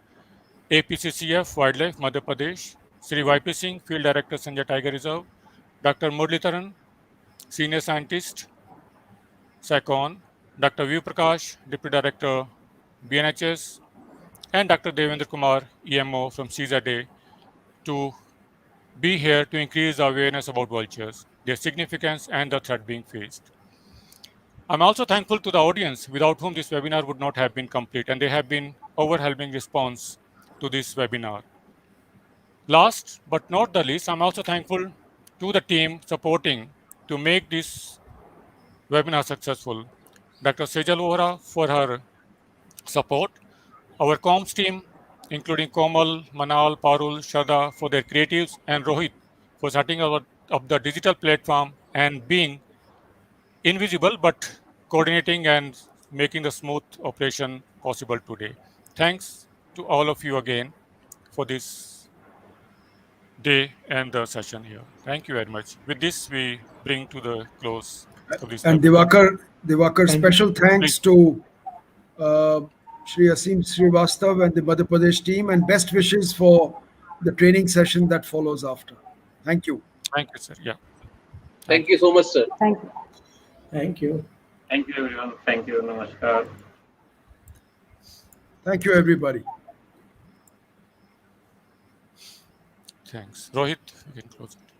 APCCF Wildlife Madhya Pradesh, Shri YP Singh, Field Director Sanjay Tiger Reserve, Dr. Muralidharan, Senior Scientist, SACON, Dr. V. Prakash, Deputy Director, BNHS, and Dr. Devendra Kumar, EMO from CZA, to be here to increase the awareness about vultures, their significance, and the threat being faced. I'm also thankful to the audience, without whom this webinar would not have been complete, and they have been overwhelming response to this webinar. Last but not the least, I'm also thankful to the team supporting to make this webinar successful. Dr. Sejal Vohra for her support, our comms team, including Komal, Manal, Parul, Shraddha for their creatives, and Rohit for setting up the digital platform and being invisible but coordinating and making the smooth operation possible today. Thanks to all of you again for this day and the session here. Thank you very much. With this, we bring to the close for this And webinar. Divakar, Thank special thanks Please. to Shri Asim Srivastava and the Madhya Pradesh team, and best wishes for the training session that follows after. Thank you. Thank you, sir. Yeah. Thank you so much, sir. Thank you. Thank you. Thank you, everyone. Thank you. Namaskar. Thank you, everybody. Thanks. Rohit, you can close it.